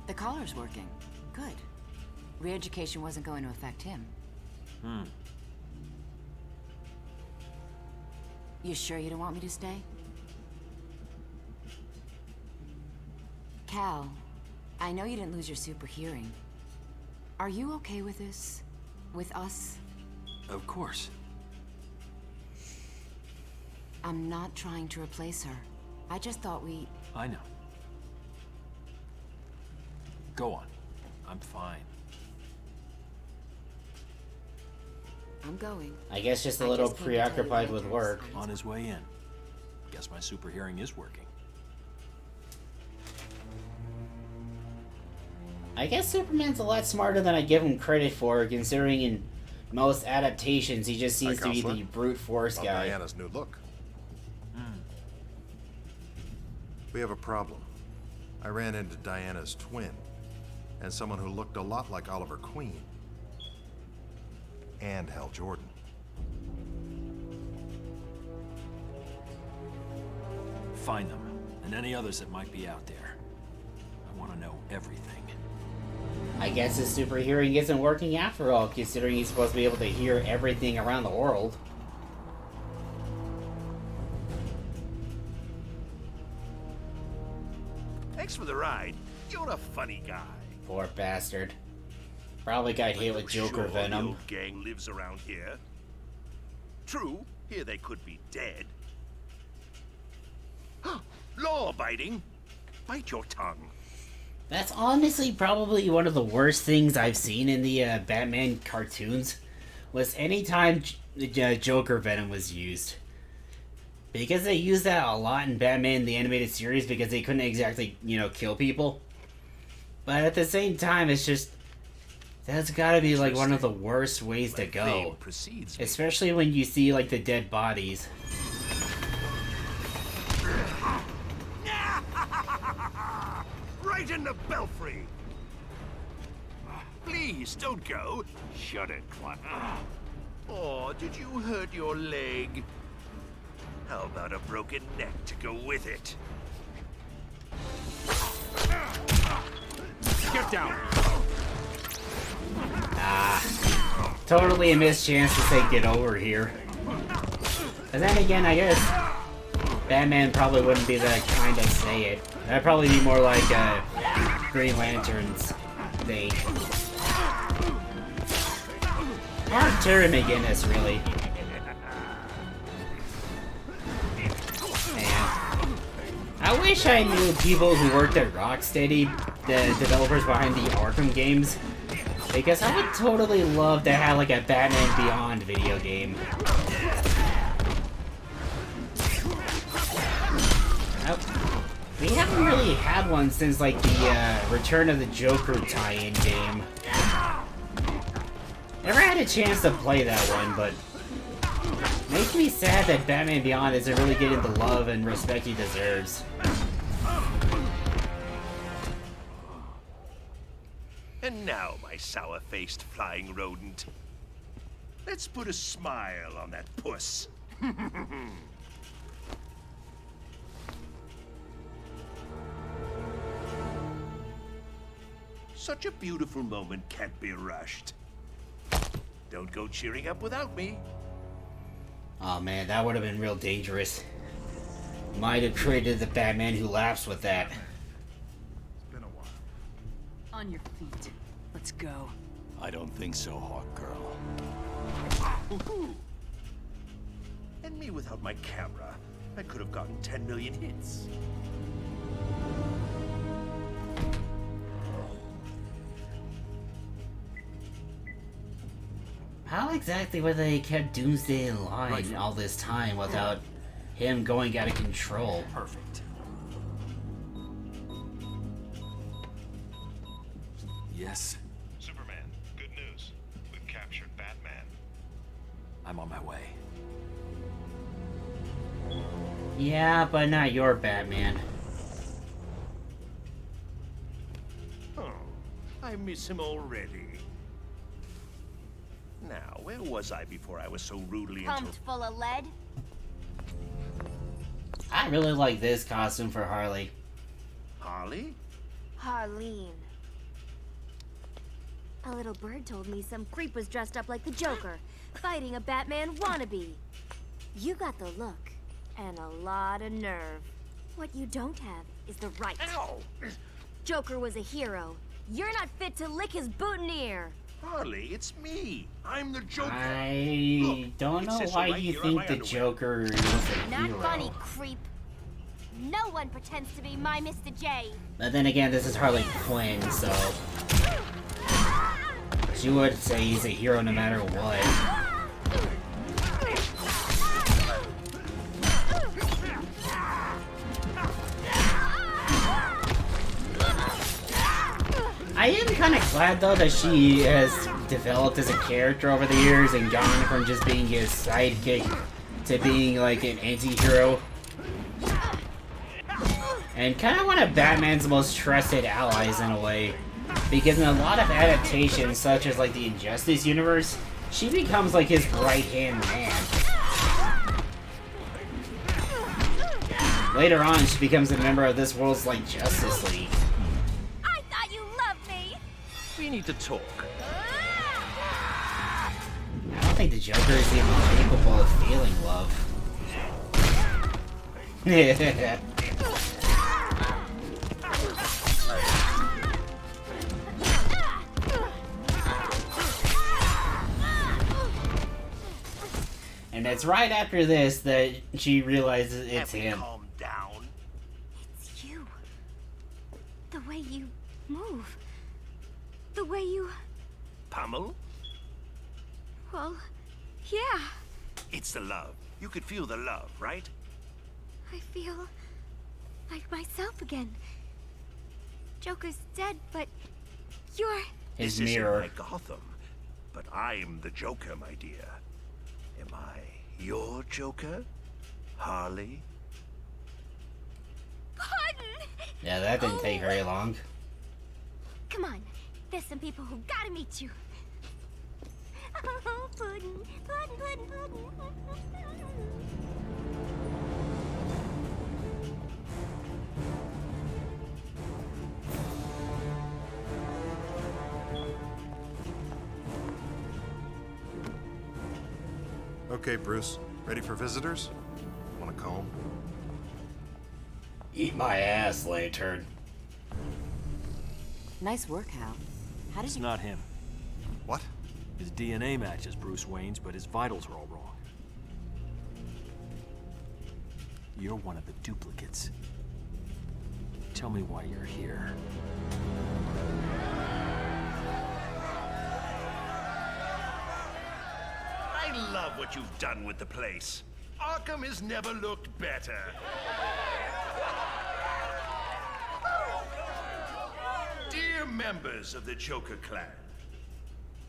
The collar's working. Good. Re-education wasn't going to affect him. You sure you don't want me to stay? Cal, I know you didn't lose your super hearing. Are you okay with this? With us? Of course. I'm not trying to replace her. I just thought we... I know. Go on. I'm fine. I'm going. I guess just a little preoccupied with work. On his way in. Guess my super hearing is working. I guess Superman's a lot smarter than I give him credit for, considering in most adaptations he just seems to be the brute force About guy. Diana's new look. We have a problem. I ran into Diana's twin, and someone who looked a lot like Oliver Queen. And Hal Jordan. Find them, and any others that might be out there. I want to know everything. I guess his super hearing isn't working after all, considering he's supposed to be able to hear everything around the world. Thanks for the ride. You're a funny guy. Poor bastard. Probably got hit with Joker venom. The old gang lives around here. True, here they could be dead. Law-abiding. Bite your tongue. That's honestly probably one of the worst things I've seen in the Batman cartoons, was anytime Joker venom was used. Because they used that a lot in Batman the Animated Series because they couldn't exactly, kill people. But at the same time, it's just... That's gotta be like one of the worst ways to go. Especially when you see like the dead bodies. Right in the belfry! Please, don't go. Shut it, Clark. Oh, did you hurt your leg? How about a broken neck to go with it? Get down! Totally a missed chance to say get over here. And then again, I guess Batman probably wouldn't be the kind to say it. That'd probably be more like Green Lantern's thing. Or Terry McGinnis, really. Man. I wish I knew people who worked at Rocksteady, the developers behind the Arkham games. Because I would totally love to have like a Batman Beyond video game. We haven't really had one since like the Return of the Joker tie-in game. Never had a chance to play that one, but makes me sad that Batman Beyond isn't really getting the love and respect he deserves. And now, my sour-faced flying rodent. Let's put a smile on that puss. Such a beautiful moment can't be rushed. Don't go cheering up without me. Oh man, that would have been real dangerous. Might have created the Batman who laughs with that. On your feet. Let's go. I don't think so, Hawk Girl. And me without my camera. I could have gotten 10 million hits. How exactly were they kept Doomsday in line all this time without him going out of control? Perfect. Yes? Superman, good news. We've captured Batman. I'm on my way. Yeah, but not your Batman. Oh, I miss him already. Now, where was I before I was so rudely Pumped full of lead? I really like this costume for Harley. Harley? Harleen. A little bird told me some creep was dressed up like the Joker, fighting a Batman wannabe. You got the look, and a lot of nerve. What you don't have is the right. Ow! Joker was a hero. You're not fit to lick his boutonniere. Harley, it's me. I'm the Joker. I don't know why you think the Joker is a Not hero. funny, creep. No one pretends to be my Mr. J. But then again, this is Harley Quinn, so she would say he's a hero no matter what. I am kind of glad though that she has developed as a character over the years and gone from just being his sidekick to being like an anti-hero. And kind of one of Batman's most trusted allies in a way. Because in a lot of adaptations, such as like the Injustice universe, she becomes like his right-hand man. Later on, she becomes a member of this world's like Justice League. I thought you loved me. We need to talk. I don't think the Joker is even capable of feeling love. And it's right after this that she realizes it's him. Calm down. It's you. The way you move. The way you... Pummel? Well, yeah. It's the love. You could feel the love, right? I feel like myself again. Joker's dead, but you're... His this mirror. Isn't my Gotham, but I'm the Joker, my dear. Am I your Joker, Harley? Pardon! Yeah, that didn't take very long. Come on, there's some people who gotta meet you. Oh, Puddin', Puddin', Puddin', Puddin'. Okay, Bruce. Ready for visitors? Want a comb? Eat my ass, Lantern. Nice work, Hal. How did It's you... not him. What? His DNA matches Bruce Wayne's, but his vitals are all wrong. You're one of the duplicates. Tell me why you're here. I love what you've done with the place. Arkham has never looked better. Dear members of the Joker clan,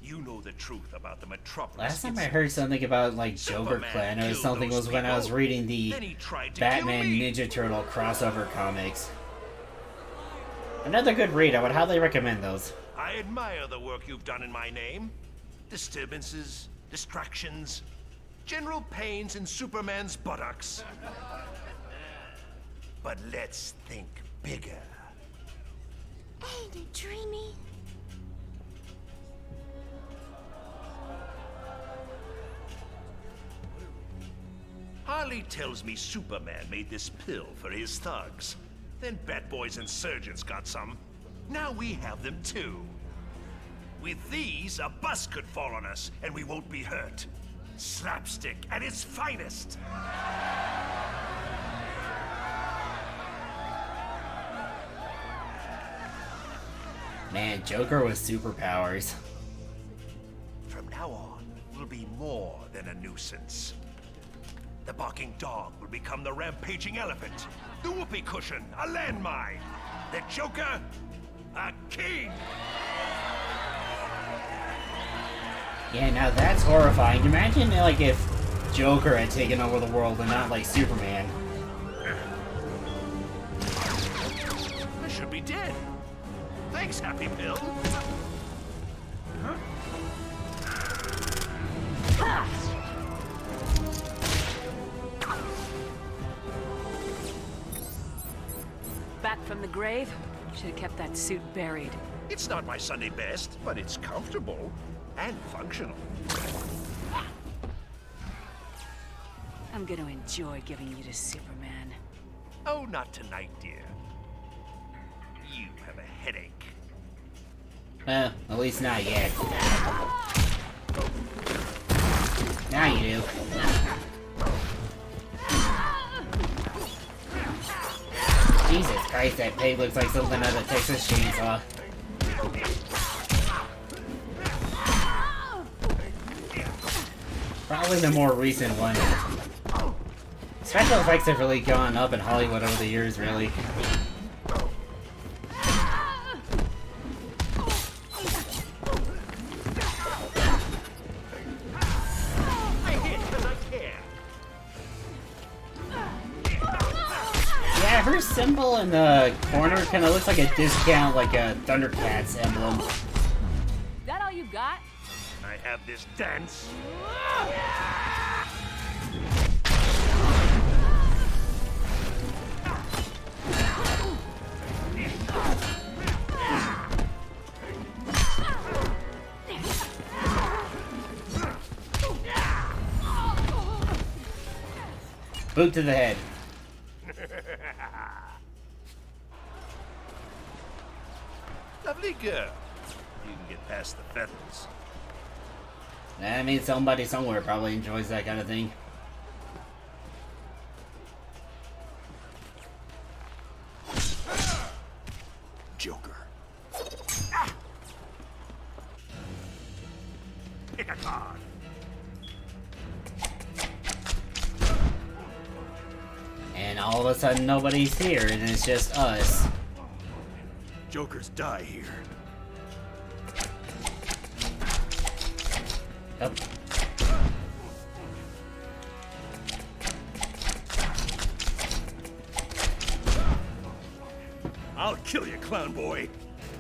you know the truth about the Metropolis. Last time I heard something about like Joker Clan or something was when I was reading the Batman Ninja Turtle crossover comics. Another good read. I would highly recommend those. I admire the work you've done in my name. Disturbances, distractions, general pains in Superman's buttocks. But let's think bigger. Ain't it dreamy? Harley tells me Superman made this pill for his thugs. Then Bat Boys and Surgeons got some. Now we have them too. With these, a bus could fall on us, and we won't be hurt. Slapstick at its finest. Man, Joker with superpowers. From now on, we'll be more than a nuisance. The barking dog will become the rampaging elephant. The whoopee cushion, a landmine. The Joker, a king. Yeah, now that's horrifying. Imagine like if Joker had taken over the world and not like Superman. I should be dead. Thanks, Happy Pill. Back from the grave? Should have kept that suit buried. It's not my Sunday best, but it's comfortable and functional. I'm gonna enjoy giving you to Superman. Oh, not tonight, dear. You have a headache. Well, at least not yet. Now you do. Jesus Christ, that pig looks like something out of Texas Chainsaw. Probably the more recent one. Special effects have really gone up in Hollywood over the years, really. Yeah, her symbol in the corner kind of looks like a discount, like a Thundercats emblem. That all you got? I have this dance. Boot to the head. Lovely girl. You can get past the feathers. I mean, somebody somewhere probably enjoys that kind of thing. Joker. Pick a card. And all of a sudden nobody's here and it's just us. Jokers die here. Yep. I'll kill you, clown boy.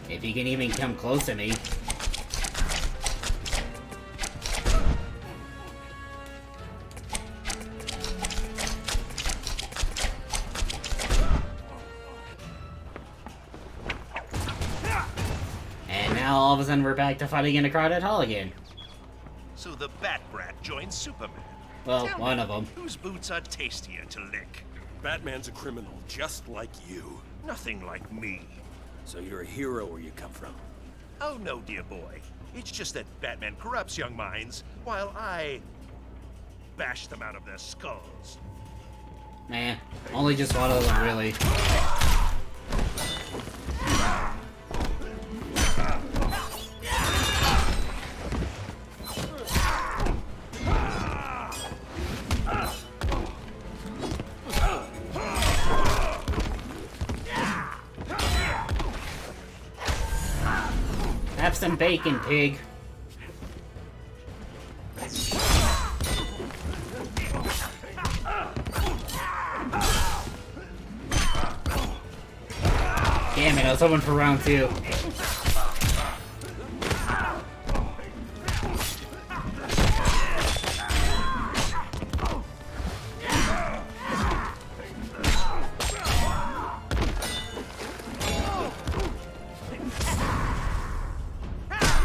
If you can even come close to me. And now all of a sudden we're back to fighting in a crowded hall again. So the Bat Brat joins Superman. Well, Tell one me, of them. Whose boots are tastier to lick? Batman's a criminal, just like you. Nothing like me. So you're a hero where you come from? Oh no, dear boy. It's just that Batman corrupts young minds, while I bash them out of their skulls. Nah, only just one of them, really. Have some bacon, pig. Damn it, I was hoping for round two.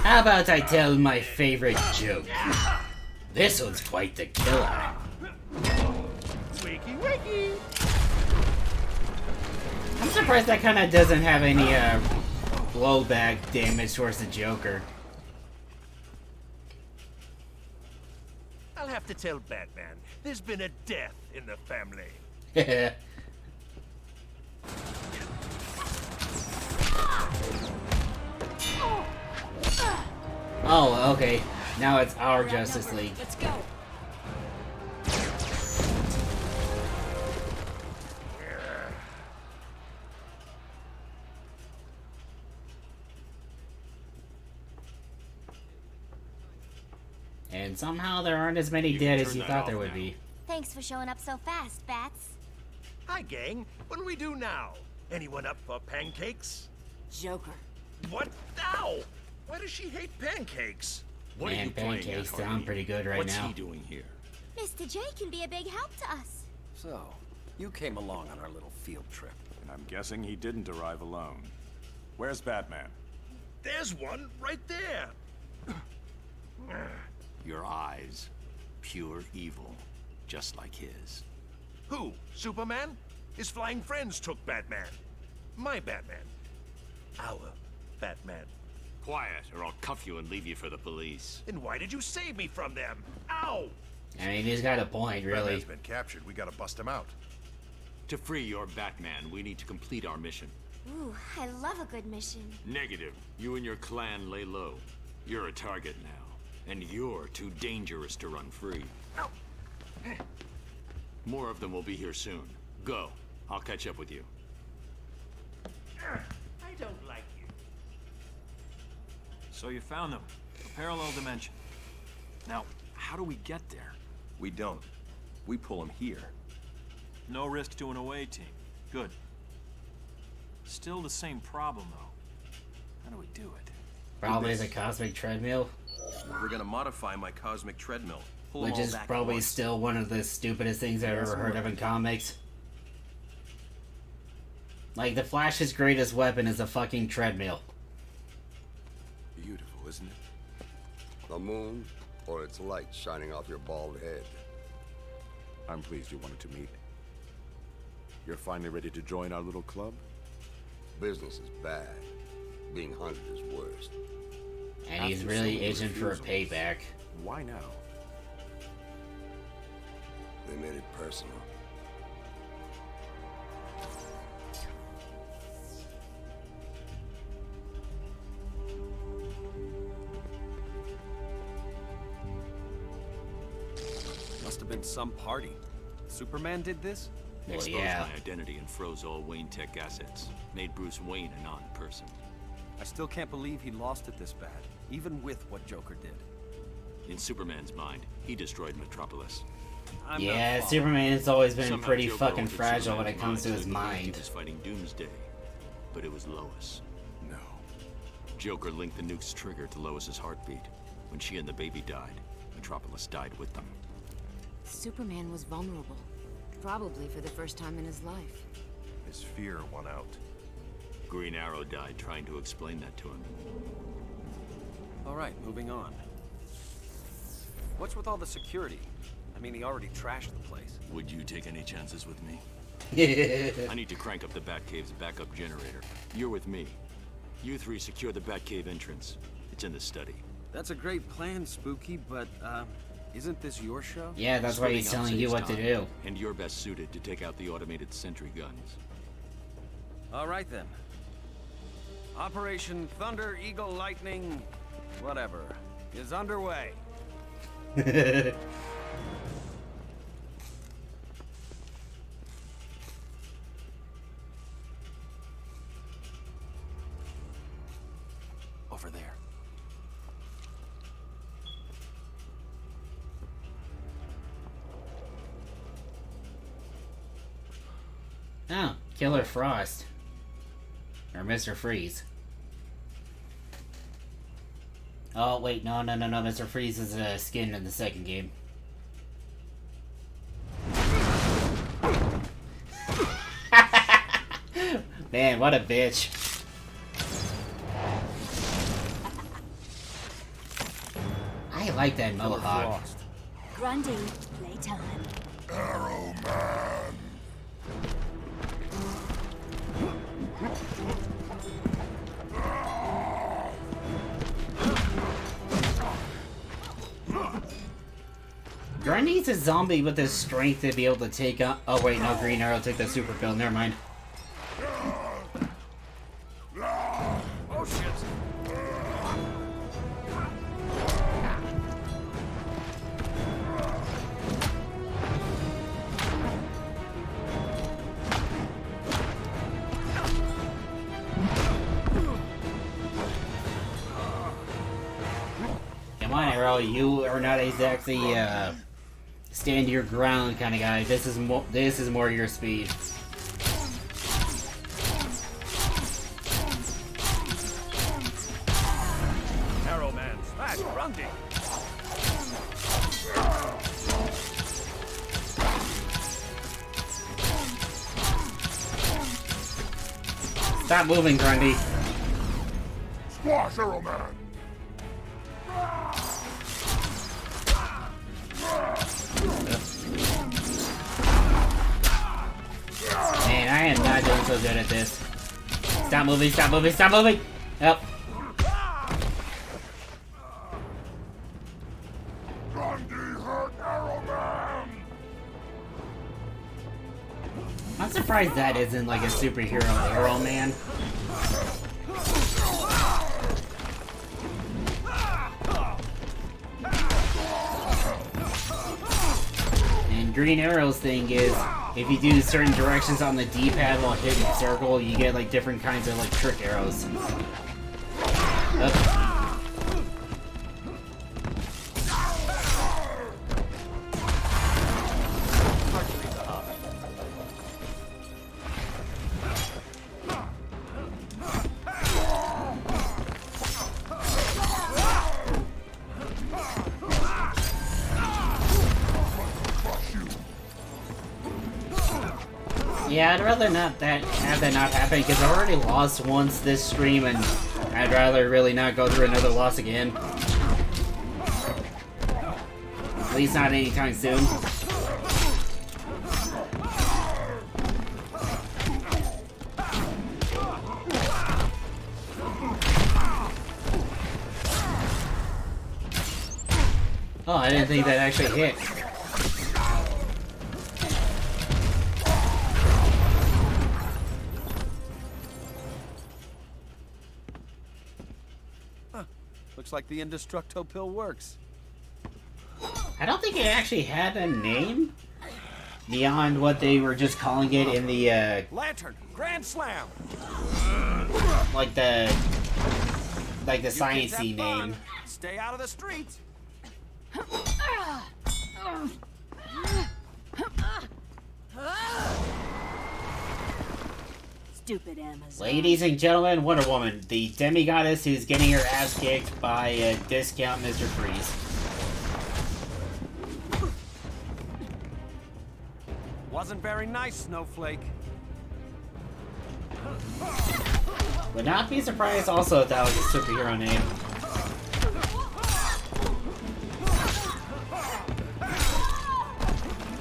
How about I tell my favorite joke? This one's quite the killer. Wakey, wakey. I'm surprised that kind of doesn't have any blowback damage towards the Joker. I'll have to tell Batman, there's been a death in the family. Oh, okay. Now it's our Justice League. Let's go. And somehow there aren't as many dead as you thought there would be. Thanks for showing up so fast, Bats. Hi, gang. What do we do now? Anyone up for pancakes? Joker. What now? Why does she hate pancakes? What Man, are you playing pancakes at, sound Harvey? pretty good right What's now. he doing here? Mr. J can be a big help to us. So, you came along on our little field trip. And I'm guessing he didn't arrive alone. Where's Batman? There's one right there. Your eyes, pure evil, just like his. Who? Superman? His flying friends took Batman. My Batman. Our Batman. Quiet, or I'll cuff you and leave you for the police. Then why did you save me from them? Ow! I mean, he's got a point, really. Batman's been captured. We gotta bust him out. To free your Batman, we need to complete our mission. Ooh, I love a good mission. Negative. You and your clan lay low. You're a target now, and you're too dangerous to run free. More of them will be here soon. Go. I'll catch up with you. I don't like you. So you found them. A parallel dimension. Now, how do we get there? We don't. We pull him here. No risk to an away team. Good. Still the same problem, though. How do we do it? Probably the cosmic treadmill. We're gonna modify my cosmic treadmill. Pull 'em Which all is back at probably once. still one of the stupidest things I've ever heard of in comics. Like, the Flash's greatest weapon is a fucking treadmill. Beautiful, isn't it? The moon, or its light shining off your bald head. I'm pleased you wanted to meet. You're finally ready to join our little club? Business is bad. Being hunted is worse. And he's After really so many itching for a refusals, payback. Why now? They made it personal. Must have been some party. Superman did this? Well, Exposed yeah. my identity and froze all Wayne Tech assets. Made Bruce Wayne a non-person. I still can't believe he lost it this bad, even with what Joker did. In Superman's mind, he destroyed Metropolis. I'm Yeah, not following. Superman's always been Somehow pretty Joker fucking altered fragile when it Superman's comes to mind his so he believed mind. He was fighting Doomsday, but it was Lois. No. Joker linked the nuke's trigger to Lois's heartbeat. When she and the baby died, Metropolis died with them. Superman was vulnerable. Probably for the first time in his life. His fear won out. Green Arrow died trying to explain that to him. All right, moving on. What's with all the security? I mean, he already trashed the place. Would you take any chances with me? I need to crank up the Batcave's backup generator. You're with me. You three secure the Batcave entrance. It's in the study. That's a great plan, Spooky, but, isn't this your show? Yeah, that's why he's Splitting up telling you saves what to time, do. And you're best suited to take out the automated sentry guns. All right, then. Operation Thunder Eagle Lightning, whatever, is underway. Over there. Oh, Killer Frost. Or Mr. Freeze. Oh, wait, no. Mr. Freeze is a skin in the second game. Man, what a bitch. I like that mohawk. Grundy, playtime. Arrow Man. Grundy's a zombie with the strength to be able to take on. Oh wait, no, Green Arrow took the super pill. Never mind. Oh, shit. Come on, Arrow. You are not exactly stand your ground kind of guy. This is more your speed. Arrow Man, smash Grundy. Stop moving, Grundy. Squash Arrow Man! Man, I am not doing so good at this. Stop moving, stop moving, stop moving! Yep. I'm surprised that isn't like a superhero Arrow Man. And Green Arrow's thing is, if you do certain directions on the D-pad while hitting circle, you get like different kinds of like trick arrows. Oops. Yeah, I'd rather not have that not happen because I already lost once this stream, and I'd rather really not go through another loss again. At least not anytime soon. Oh, I didn't think that actually hit. Looks like the Indestructo pill works. I don't think it actually had a name beyond what they were just calling it in the Lantern Grand Slam. like the sciencey name. Stay out of the streets. Stupid Amazon. Ladies and gentlemen, Wonder Woman, the demigoddess who's getting her ass kicked by discount Mr. Freeze. Wasn't very nice, Snowflake. Would not be surprised also if that was a superhero name.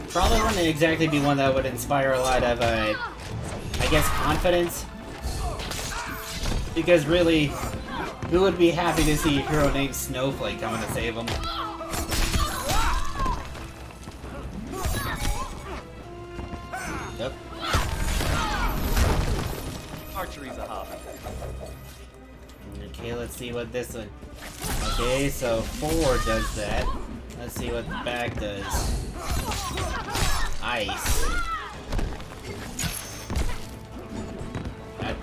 Probably wouldn't exactly be one that would inspire a lot of, I guess, confidence. Because really, who would be happy to see a hero named Snowflake coming to save him? Yep. Archery's a hobby. Okay, let's see what this one... Okay, so 4 does that. Let's see what the back does. Ice.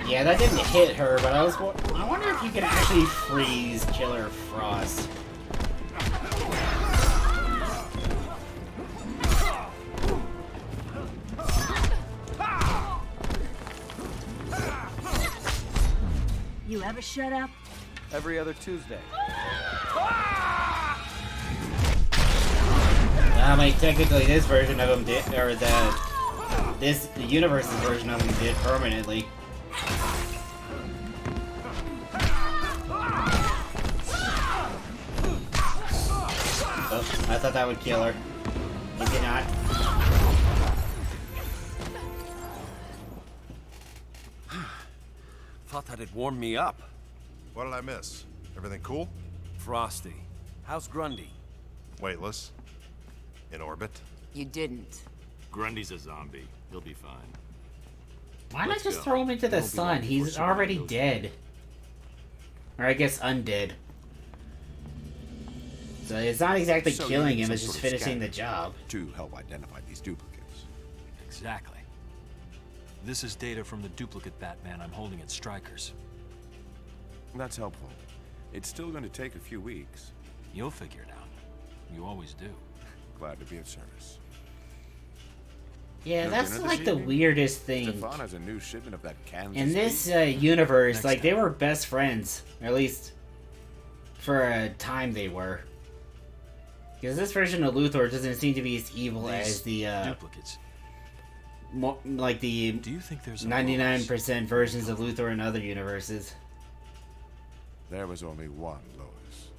Yeah, that didn't hit her, but I wonder if you can actually freeze Killer Frost. You ever shut up? Every other Tuesday. I mean, technically this version of him did, or the universe's version of him did permanently. Oh, I thought that would kill her. It did not. Thought that'd warm me up. What did I miss? Everything cool? Frosty. How's Grundy? Weightless. In orbit. You didn't. Grundy's a zombie. He'll be fine. Why not just throw him into the sun? He's already dead. Or I guess undead. So it's not exactly killing him, it's just finishing the job. To help identify these duplicates. Exactly. This is data from the duplicate Batman I'm holding at Stryker's. That's helpful. It's still going to take a few weeks. You'll figure it out. You always do. Glad to be of service. Yeah, No that's dinner like this the evening? weirdest thing. Stefan has a new shipment of that Kansas In this beef. universe, Next like, they were best friends. Or at least, for a time they were. Because this version of Luthor doesn't seem to be as evil as the, duplicates. like the Do you think there's a 99% versions of Luthor in other universes. There was only one Lois.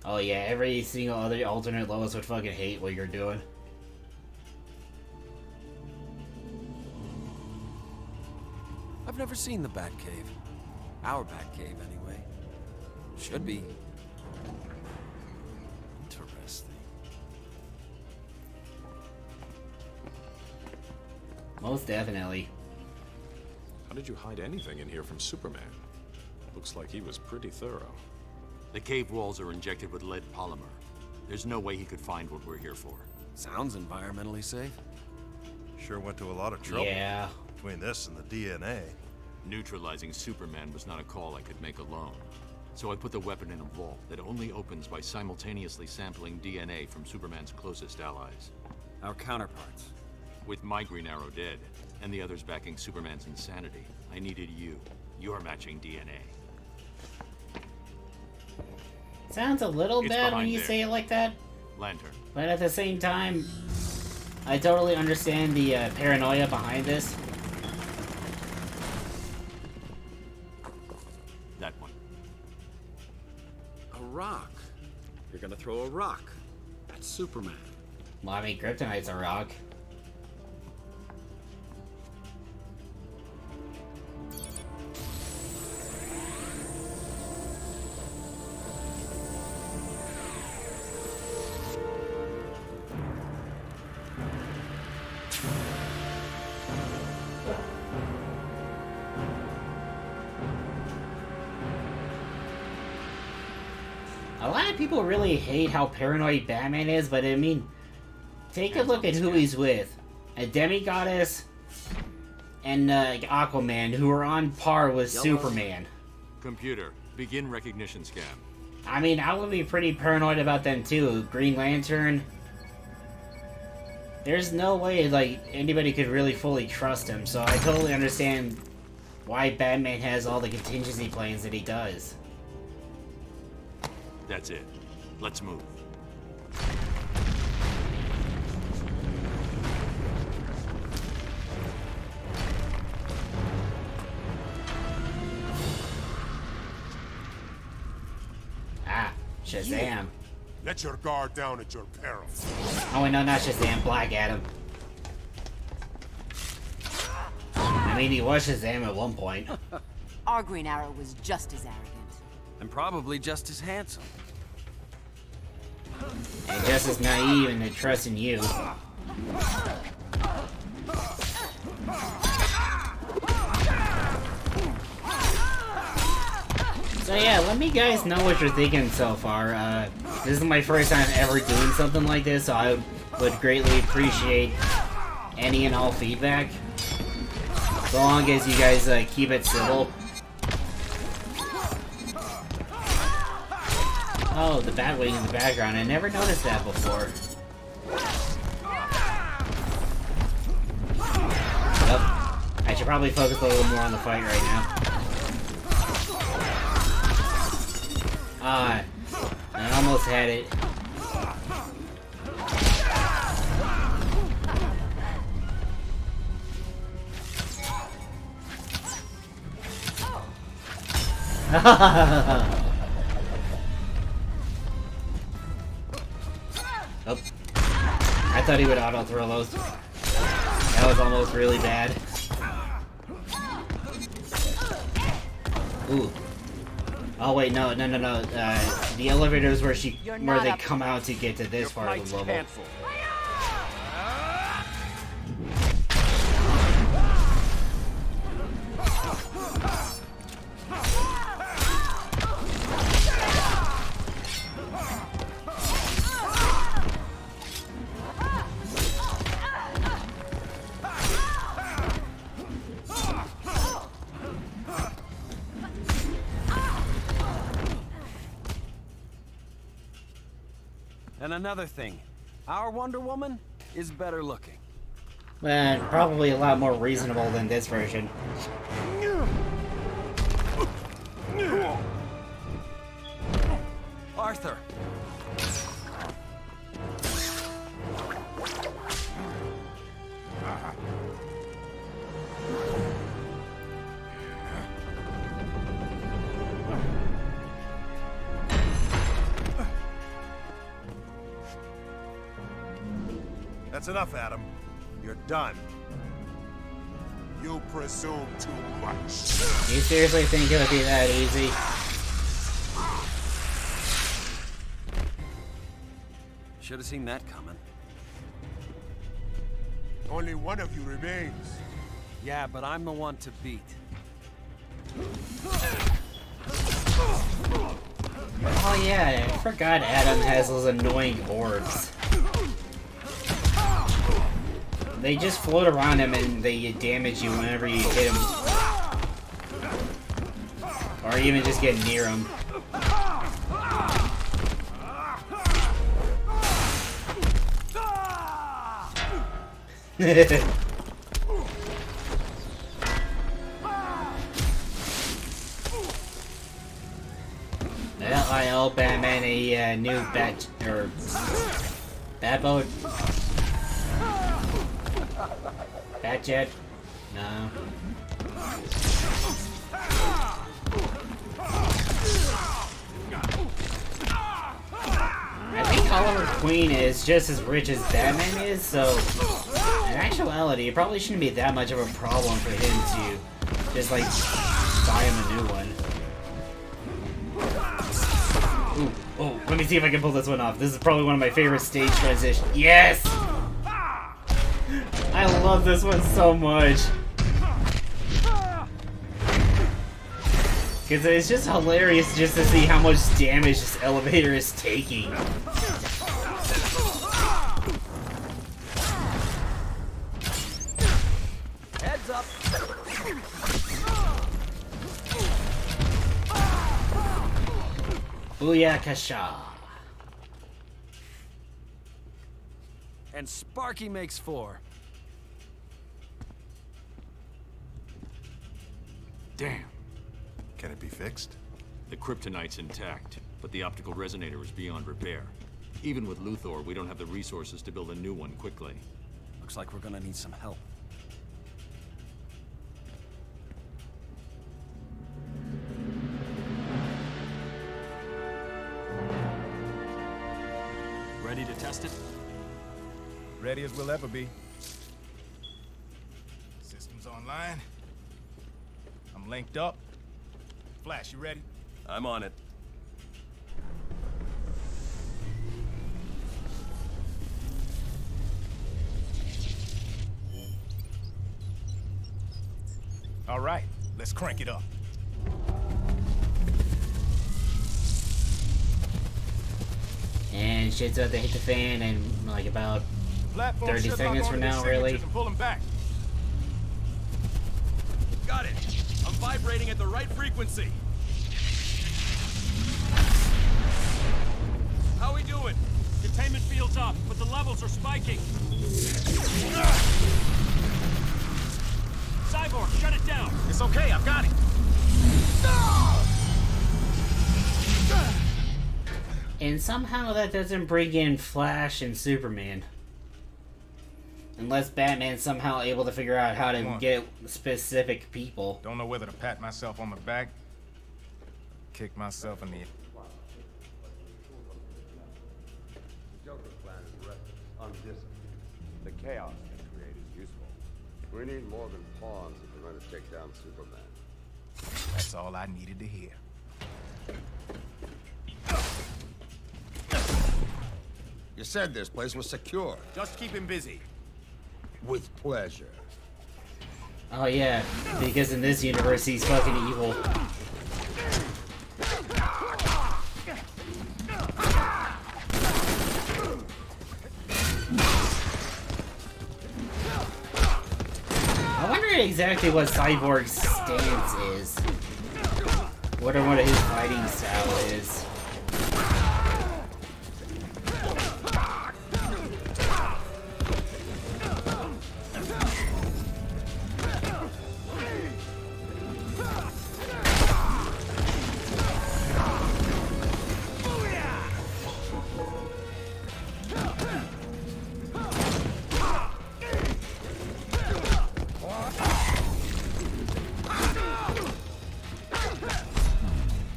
Oh yeah, every single other alternate Lois would fucking hate what you're doing. I've never seen the Batcave. Our Batcave, anyway. Should be. Interesting. Most definitely. How did you hide anything in here from Superman? Looks like he was pretty thorough. The cave walls are injected with lead polymer. There's no way he could find what we're here for. Sounds environmentally safe. Sure went to a lot of trouble. Yeah. Between this and the DNA. Neutralizing Superman was not a call I could make alone. So I put the weapon in a vault that only opens by simultaneously sampling DNA from Superman's closest allies. Our counterparts. With my Green Arrow dead, and the others backing Superman's insanity, I needed you. Your matching DNA. Sounds a little It's bad when behind you there. say it like that. Lantern. But at the same time, I totally understand the paranoia behind this. That one. A rock. You're gonna throw a rock at Superman. Well, I mean, Kryptonite's a rock. A lot of people really hate how paranoid Batman is, but I mean, take a look at who he's with. A demigoddess and Aquaman, who are on par with Superman. Computer, begin recognition scan. I mean, I would be pretty paranoid about them too. Green Lantern. There's no way, like, anybody could really fully trust him, so I totally understand why Batman has all the contingency plans that he does. That's it. Let's move. Ah, Shazam. Let your guard down at your peril. Oh wait, no, not Shazam, Black Adam. I mean, he was Shazam at one point. Our Green Arrow was just as arrogant. And probably just as handsome. And just as naive and to trust in you. So yeah, let me guys know what you're thinking so far. This is my first time ever doing something like this, so I would greatly appreciate any and all feedback. So long as you guys keep it civil. Oh, the Batwing in the background. I never noticed that before. Oh, I should probably focus a little more on the fight right now. Ah, I almost had it. Oh. I thought he would auto throw those. That was almost really bad. Ooh. Oh wait, no. The elevators where they come out to get to this part of the level. Canceled. And another thing, our Wonder Woman is better looking. And probably a lot more reasonable than this version. Arthur! That's enough, Adam. You're done. You presume too much. You seriously think it would be that easy? Should have seen that coming. Only one of you remains. Yeah, but I'm the one to beat. Oh yeah, I forgot Adam has those annoying orbs. They just float around him and they damage you whenever you hit him. Or even just get near him. Well, I owe Batman a new bat boat. Batjet? No. I think Oliver Queen is just as rich as Batman is, so in actuality, it probably shouldn't be that much of a problem for him to just like buy him a new one. Ooh, oh, let me see if I can pull this one off. This is probably one of my favorite stage transitions. Yes! I love this one so much. Because it's just hilarious just to see how much damage this elevator is taking. Heads up. Booyakasha. And Sparky makes 4. Damn. Can it be fixed? The kryptonite's intact, but the optical resonator is beyond repair. Even with Luthor, we don't have the resources to build a new one quickly. Looks like we're gonna need some help. Ready to test it? Ready as we'll ever be. Systems online. I'm linked up. Flash, you ready? I'm on it. All right, let's crank it up. And shit's about to hit the fan in like about Platform 30 seconds from now, really. Pull them back. Got it. I'm vibrating at the right frequency. How we doing? Containment field's up, but the levels are spiking. Cyborg, shut it down. It's okay, I've got it. And somehow that doesn't bring in Flash and Superman. Unless Batman's somehow able to figure out how to get specific people. Don't know whether to pat myself on the back, kick myself in the... The Joker plan is reckless, undisciplined. The chaos they create is useful. We need more than pawns if we're going to take down Superman. That's all I needed to hear. You said this place was secure. Just keep him busy. With pleasure. Oh yeah, because in this universe he's fucking evil. I wonder exactly what Cyborg's stance is. What his fighting style is.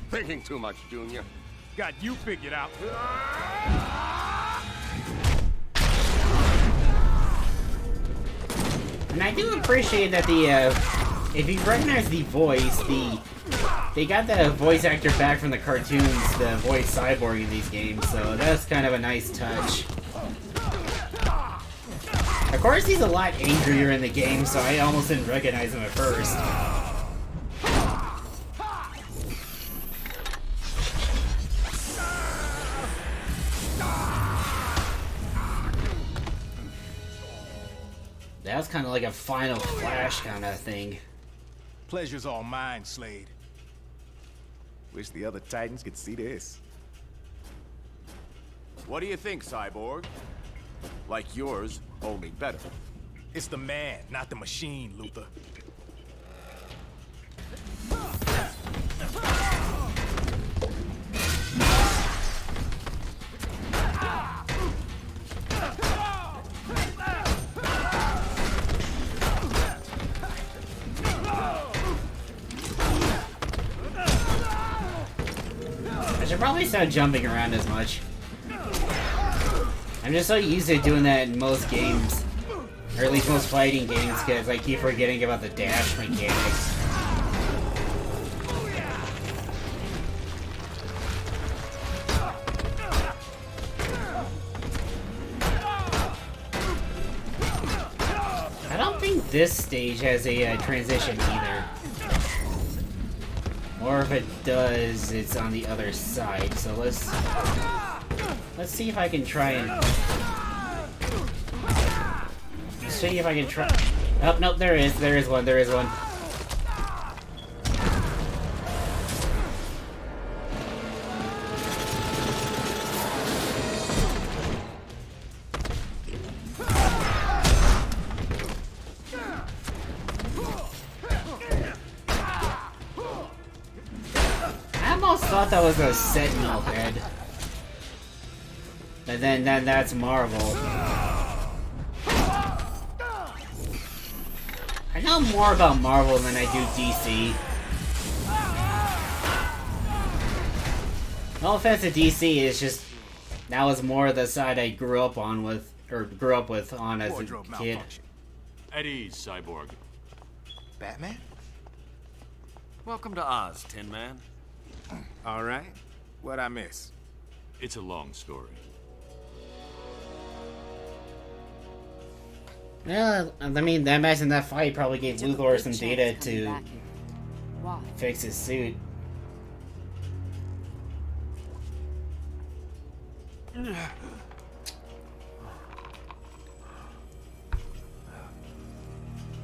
Thinking too much, Junior. Got you figured out. And I do appreciate that the, if you recognize the voice, they got the voice actor back from the cartoons, the voice Cyborg in these games, so that's kind of a nice touch. Of course, he's a lot angrier in the game, so I almost didn't recognize him at first. That was kind of like a Final Flash kind of thing. Pleasure's all mine, Slade. Wish the other Titans could see this. What do you think, Cyborg? Like yours, only better. It's the man, not the machine, Luther. I should probably stop jumping around as much. I'm just so used to doing that in most games. Or at least most fighting games, because I keep forgetting about the dash mechanics. I don't think this stage has a transition either. Or if it does, it's on the other side. So let's see if I can try and... Let's see if I can try... Oh, nope, there is one. I almost thought that was a Sentinel head. And then that's Marvel. I know more about Marvel than I do DC. No offense to DC, it's just that was more the side I grew up with on as a kid. At ease, Cyborg. Batman? Welcome to Oz, Tin Man. All right. What'd I miss? It's a long story. Yeah, I mean, I imagine that fight probably gave Luthor some data to fix his suit. I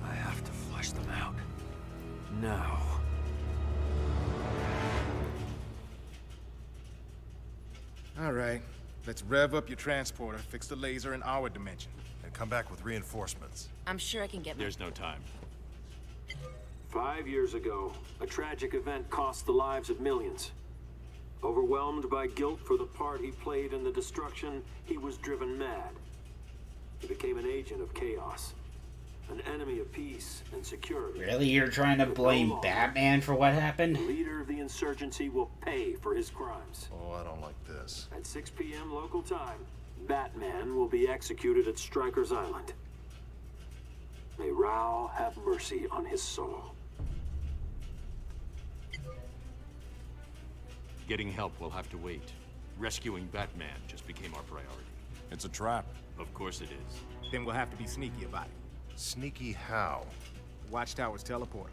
have to flush them out. Now. All right. Let's rev up your transporter, fix the laser in our dimension. And come back with reinforcements. I'm sure I can get There's no time. 5 years ago, a tragic event cost the lives of millions. Overwhelmed by guilt for the part he played in the destruction, he was driven mad. He became an agent of chaos, an enemy of peace and security. Really? You're trying to blame Batman for what happened? The leader of the insurgency will pay for his crimes. Oh, I don't like this. At 6 p.m. local time, Batman will be executed at Stryker's Island. May Rao have mercy on his soul. Getting help will have to wait. Rescuing Batman just became our priority. It's a trap. Of course it is. Then we'll have to be sneaky about it. Sneaky how? Watchtower's teleporter.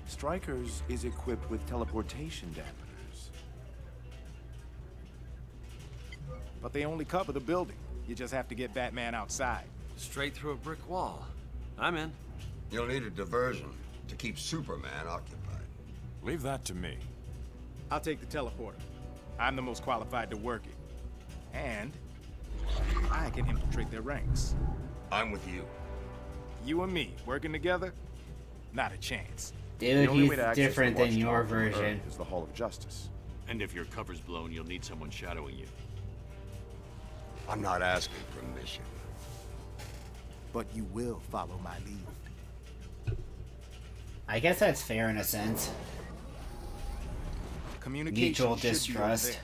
Stryker's is equipped with teleportation dampeners. But they only cover the building. You just have to get Batman outside. Straight through a brick wall. I'm in. You'll need a diversion to keep Superman occupied. Leave that to me. I'll take the teleporter. I'm the most qualified to work it. And I can infiltrate their ranks. I'm with you. You and me working together? Not a chance. Dude, he's different than your version. Is the Hall of Justice. And if your cover's blown, you'll need someone shadowing you. I'm not asking permission. But you will follow my lead. I guess that's fair in a sense. Communication Mutual distrust.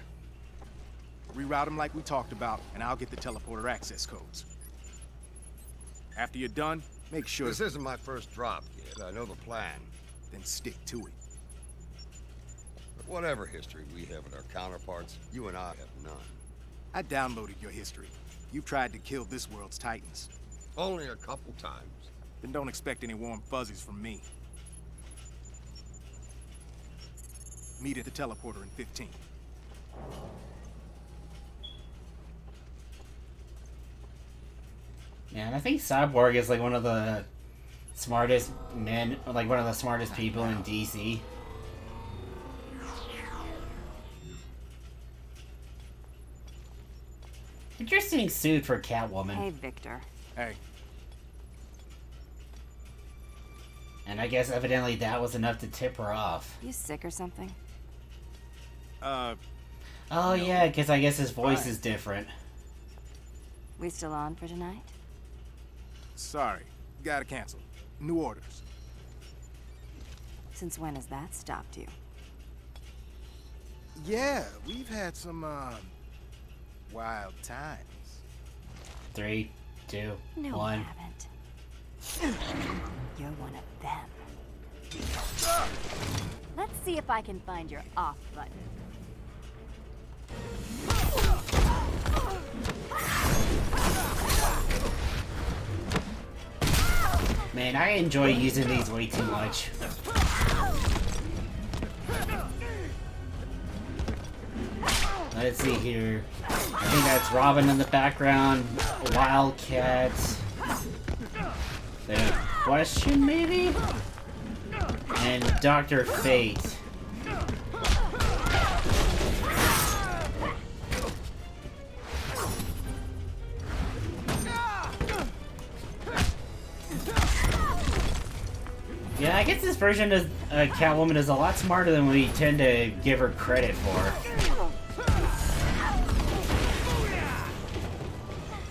Reroute them like we talked about, and I'll get the teleporter access codes. After you're done, Make sure... This isn't my first drop, kid. I know the plan. Then stick to it. But whatever history we have with our counterparts, you and I have none. I downloaded your history. You've tried to kill this world's titans. Only a couple times. Then don't expect any warm fuzzies from me. Meet at the teleporter in 15. Man, I think Cyborg is like one of the smartest men, like one of the smartest people in DC. Interesting suit for Catwoman. Hey, Victor. Hey. And I guess evidently that was enough to tip her off. You sick or something? Oh no. yeah, because I guess his voice Fine. is different. We still on for tonight? Sorry. Gotta cancel. New orders. Since when has that stopped you? Yeah, we've had some, wild times. 3, 2, No, 1. we haven't. You're one of them. Let's see if I can find your off button. Man, I enjoy using these way too much. Let's see here. I think that's Robin in the background. Wildcat. The Question, maybe? And Dr. Fate. Yeah, I guess this version of Catwoman is a lot smarter than we tend to give her credit for.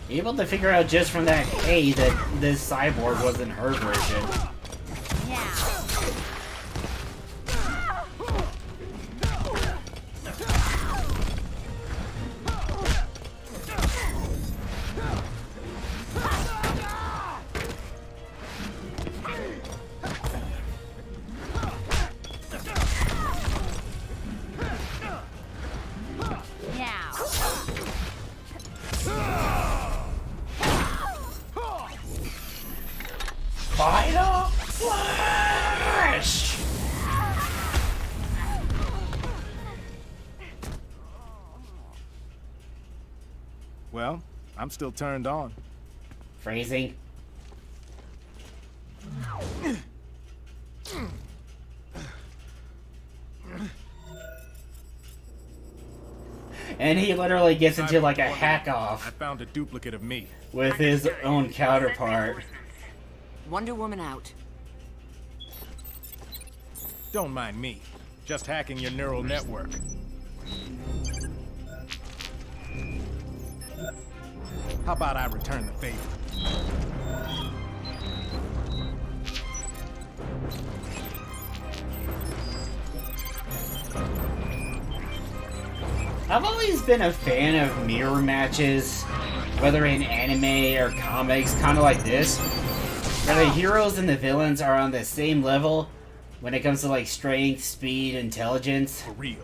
Able to figure out just from that A that this cyborg wasn't her version. Final Flash! Well, I'm still turned on. Phrasing. And he literally gets into like a hack off I found a duplicate of me. with his own counterpart. Wonder Woman out. Don't mind me. Just hacking your neural network. How about I return the favor? I've always been a fan of mirror matches, whether in anime or comics, kind of like this, where the heroes and the villains are on the same level when it comes to like strength, speed, intelligence. For real.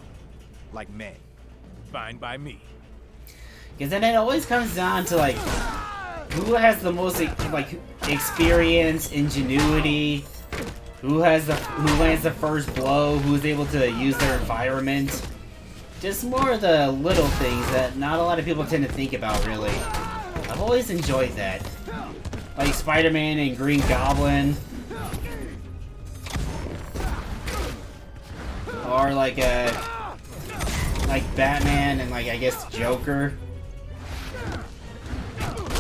Like men. Fine by me. Because then it always comes down to like, who has the most like experience, ingenuity, who lands the first blow, who's able to use their environment. Just more of the little things that not a lot of people tend to think about, really. I've always enjoyed that. Like Spider-Man and Green Goblin. Or like Batman and like, I guess, Joker.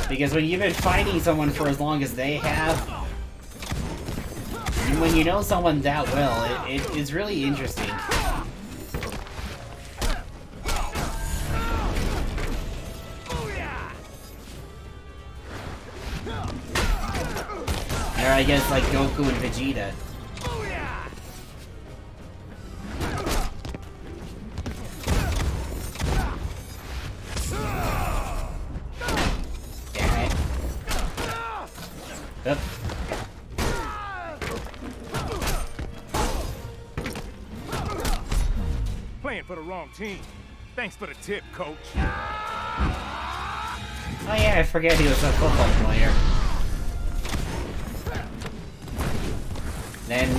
Because when you've been fighting someone for as long as they have, and when you know someone that well, it's really interesting. Or I guess like Goku and Vegeta. Damn it. Yep. for the wrong team. Thanks for the tip, coach. Oh yeah, I forget he was a football player. Then,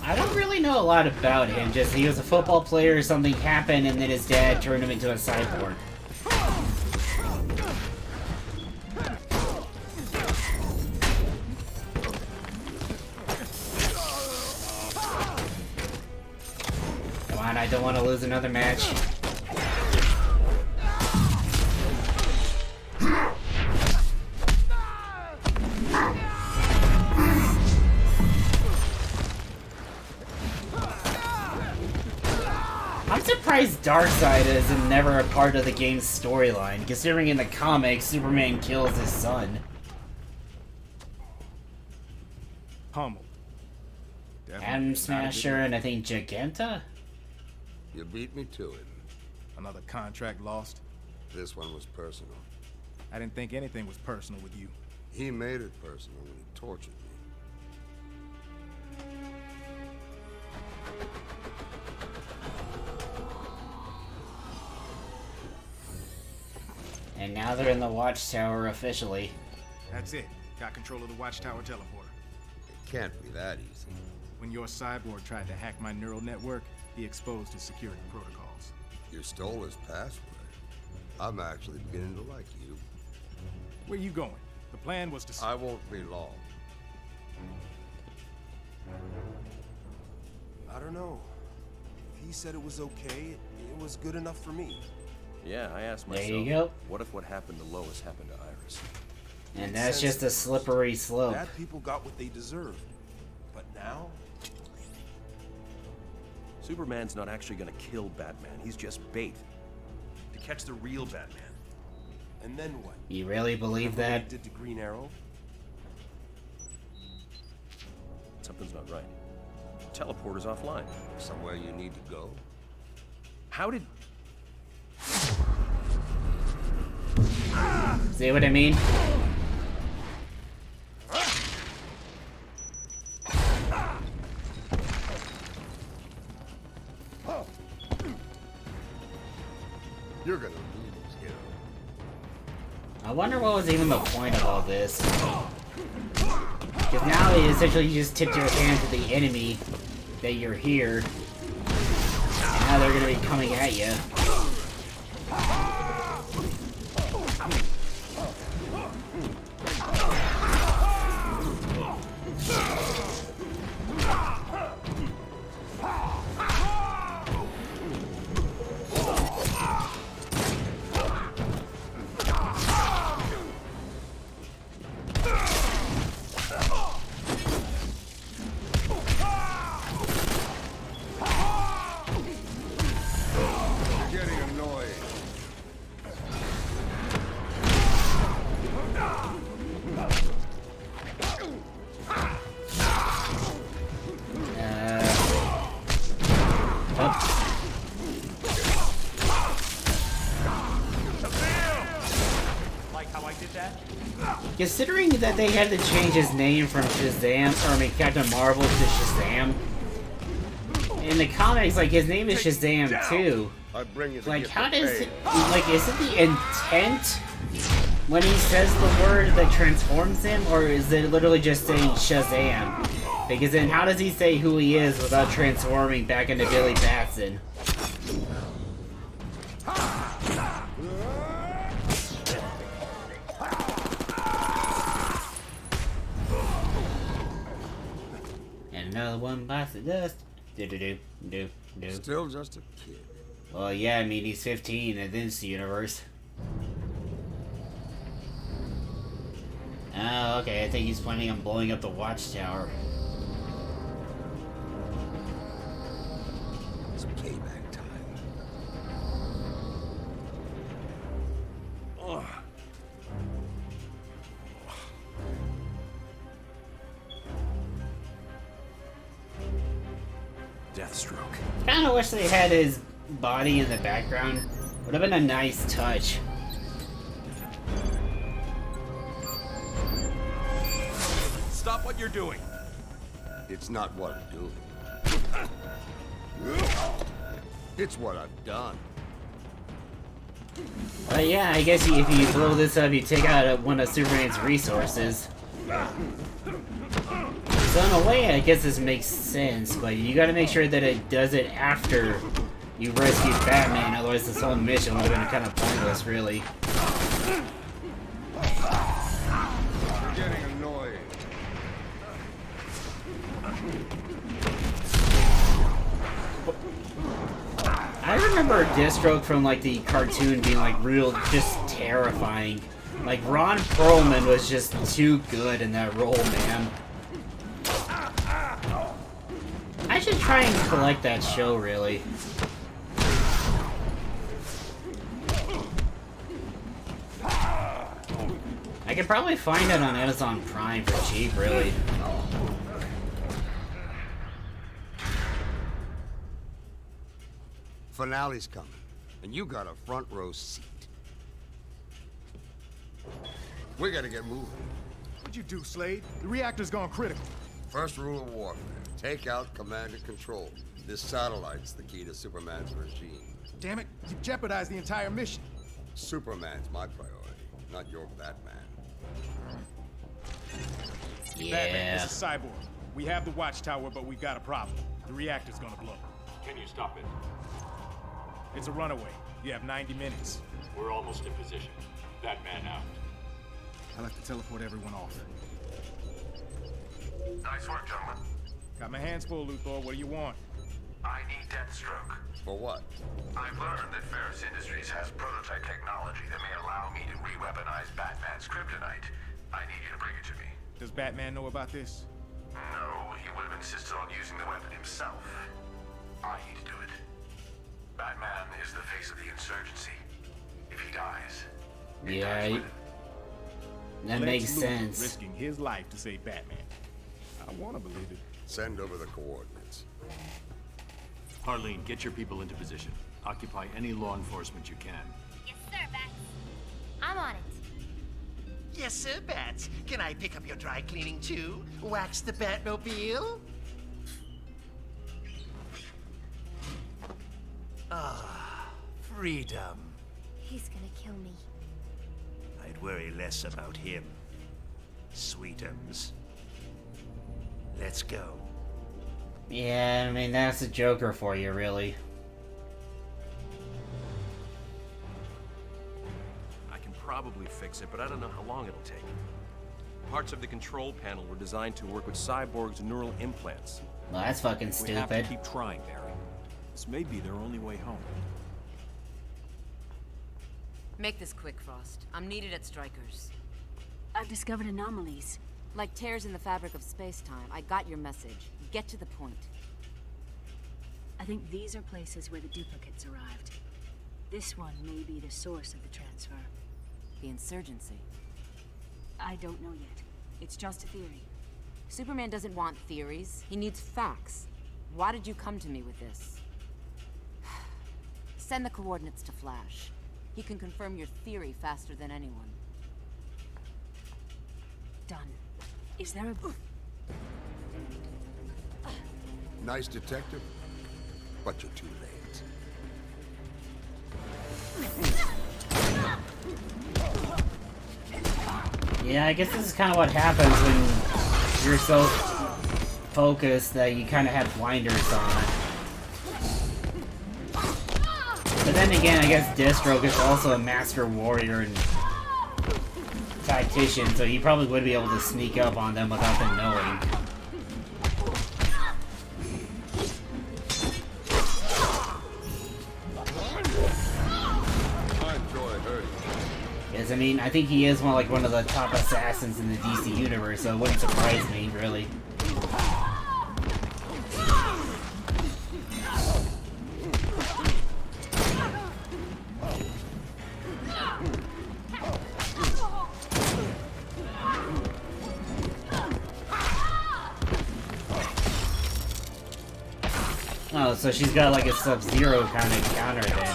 I don't really know a lot about him, just he was a football player, something happened, and then his dad turned him into a cyborg. Come on, I don't want to lose another match. I'm surprised Darkseid is never a part of the game's storyline, considering in the comics, Superman kills his son. Humbled. Atom Smasher and I think Giganta? You beat me to it. Another contract lost? This one was personal. I didn't think anything was personal with you. He made it personal when he tortured me. And now they're in the Watchtower officially. That's it. Got control of the Watchtower teleporter. It can't be that easy. When your cyborg tried to hack my neural network, he exposed his security protocols. You stole his password. I'm actually beginning to like you. Where you going? The plan was to... I won't be long. I don't know. If he said it was okay, it was good enough for me. Yeah, I asked There myself, you go. what if what happened to Lois happened to Iris? And that's just a slippery slope. Bad people got what they deserved. But now? Superman's not actually gonna kill Batman. He's just bait. To catch the real Batman. And then what? You really believe Remember what that? he did to Green Arrow? Something's not right. Teleporter's offline. Somewhere you need to go? How did... See what I mean? You're gonna lose, hero. I wonder what was even the point of all this. Because now essentially you just tipped your hand to the enemy that you're here. And now they're gonna be coming at you. Getting annoyed. Like how I did that? Considering that they had to change his name from Shazam, or I mean Captain Marvel to Shazam. In the comics, like, his name is Shazam too. I bring you the Like, gift how of does pain. it, like, is it the intent when he says the word that transforms him, or is it literally just saying Shazam? Because then how does he say who he is without transforming back into Billy Batson? And another one bites the dust. Do. Still just a kid. Well, yeah, I mean, he's 15 in this universe. Oh, okay, I think he's planning on blowing up the Watchtower. It's payback time. Ugh. Deathstroke. Kinda wish they had his body in the background. Would have been a nice touch. Stop what you're doing. It's not what I'm doing. It's what I've done. But yeah, I guess if you blow this up, you take out one of Superman's resources. So in a way, I guess this makes sense, but you gotta make sure that it does it after you rescue Batman, otherwise this whole mission would have been kind of pointless, really. You're getting annoying. I remember Deathstroke from like the cartoon being like real, just terrifying. Like Ron Perlman was just too good in that role, man. I should try and collect that show, really. I could probably find it on Amazon Prime for cheap, really. Finale's coming, and you got a front row seat. We gotta get moving. What'd you do, Slade? The reactor's gone critical. First rule of warfare, take out command and control. This satellite's the key to Superman's regime. Damn it, you jeopardized the entire mission. Superman's my priority, not your Batman. Yeah. Batman, this is Cyborg. We have the watchtower, but we've got a problem. The reactor's gonna blow. Can you stop it? It's a runaway. You have 90 minutes. We're almost in position. Batman out. I'll have to teleport everyone off. Nice work, gentlemen. Got my hands full, Luthor. What do you want? I need Deathstroke. For what? I've learned that Ferris Industries has prototype technology that may allow me to re-weaponize Batman's kryptonite. I need you to bring it to me. Does Batman know about this? No, he would have insisted on using the weapon himself. I need to do it. Batman is the face of the insurgency. If he dies, Yeah, that makes sense. Risking his life to save Batman. I want to believe it. Send over the coordinates. Harleen, get your people into position. Occupy any law enforcement you can. Yes, sir, Bats. I'm on it. Yes, sir, Bats. Can I pick up your dry cleaning too? Wax the Batmobile? Ah, freedom. He's gonna kill me. I'd worry less about him. Sweetums. Let's go. Yeah, I mean, that's a Joker for you, really. I can probably fix it, but I don't know how long it'll take. Parts of the control panel were designed to work with Cyborg's neural implants. Well, that's fucking We have to stupid. keep trying, Barry. This may be their only way home. Make this quick, Frost. I'm needed at Stryker's. I've discovered anomalies. Like tears in the fabric of space-time. I got your message. Get to the point. I think these are places where the duplicates arrived. This one may be the source of the transfer. The insurgency. I don't know yet. It's just a theory. Superman doesn't want theories. He needs facts. Why did you come to me with this? Send the coordinates to Flash. He can confirm your theory faster than anyone. Done. Is there a... Nice detective, but you're too late. Yeah, I guess this is kind of what happens when you're so focused that you kind of have blinders on. But then again, I guess Deathstroke is also a master warrior and tactician, so he probably would be able to sneak up on them without them knowing. Yes, I mean, I think he is one of the top assassins in the DC universe, so it wouldn't surprise me, really. Oh, so she's got like a Sub-Zero kind of counter then.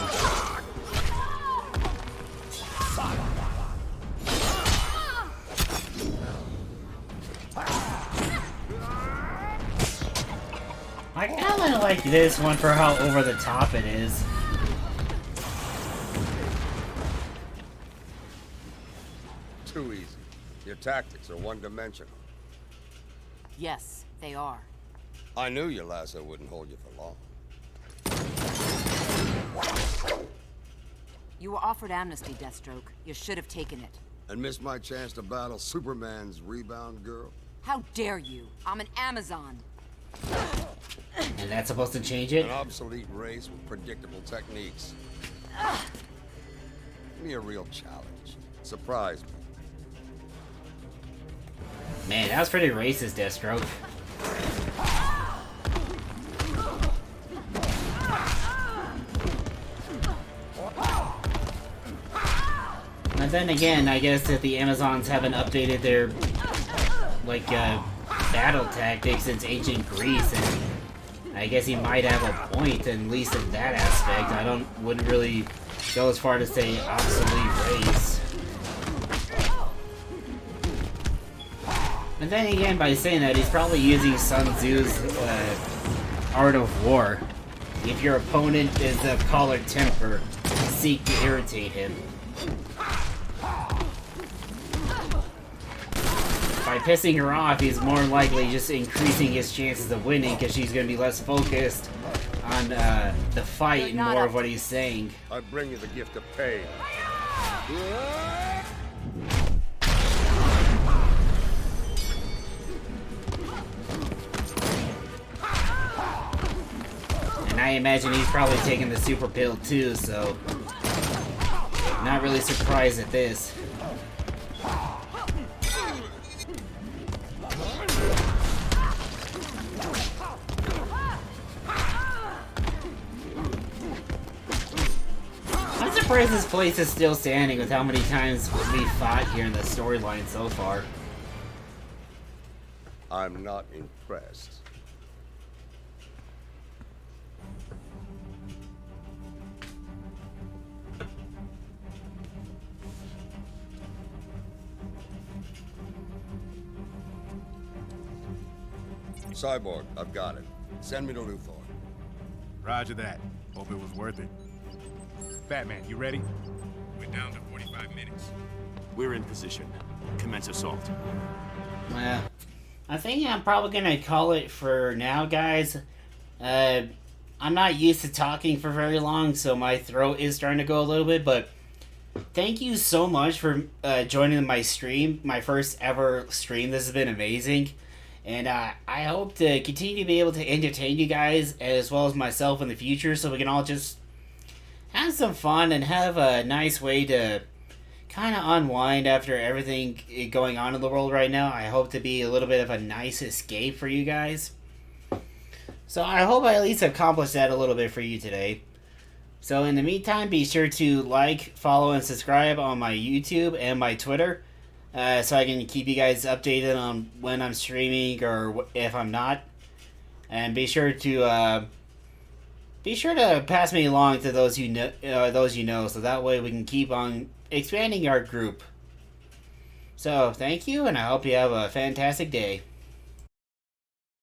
I kind of like this one for how over the top it is. Too easy. Your tactics are one-dimensional. Yes, they are. I knew your lasso wouldn't hold you for long. You were offered amnesty, Deathstroke. You should have taken it. And missed my chance to battle Superman's rebound girl? How dare you? I'm an Amazon. And that's supposed to change it? An obsolete race with predictable techniques. Give me a real challenge. Surprise me. Man, that was pretty racist, Deathstroke. And then again, I guess that the Amazons haven't updated their, like, battle tactics since ancient Greece, and I guess he might have a point, at least in that aspect. I wouldn't really go as far to say obsolete race. And then again, by saying that, he's probably using Sun Tzu's Art of War. If your opponent is of choleric temper, seek to irritate him. By pissing her off, he's more likely just increasing his chances of winning because she's going to be less focused on the fight and more of what he's saying. I bring you the gift of pain. And I imagine he's probably taking the super pill too, so not really surprised at this. I'm surprised this place is still standing with how many times we fought here in the storyline so far. I'm not impressed. Cyborg, I've got it. Send me to Luthor. Roger that. Hope it was worth it. Batman, you ready? We're down to 45 minutes. We're in position. Commence assault. Well, I think I'm probably gonna call it for now, guys. I'm not used to talking for very long, so my throat is starting to go a little bit, but thank you so much for joining my stream, my first ever stream. This has been amazing. And I hope to continue to be able to entertain you guys as well as myself in the future, so we can all just have some fun and have a nice way to kind of unwind after everything going on in the world right now. I hope to be a little bit of a nice escape for you guys. So I hope I at least accomplished that a little bit for you today. So in the meantime, be sure to like, follow, and subscribe on my YouTube and my Twitter. So I can keep you guys updated on when I'm streaming or if I'm not, and be sure to pass me along to those you know, so that way we can keep on expanding our group. So thank you, and I hope you have a fantastic day.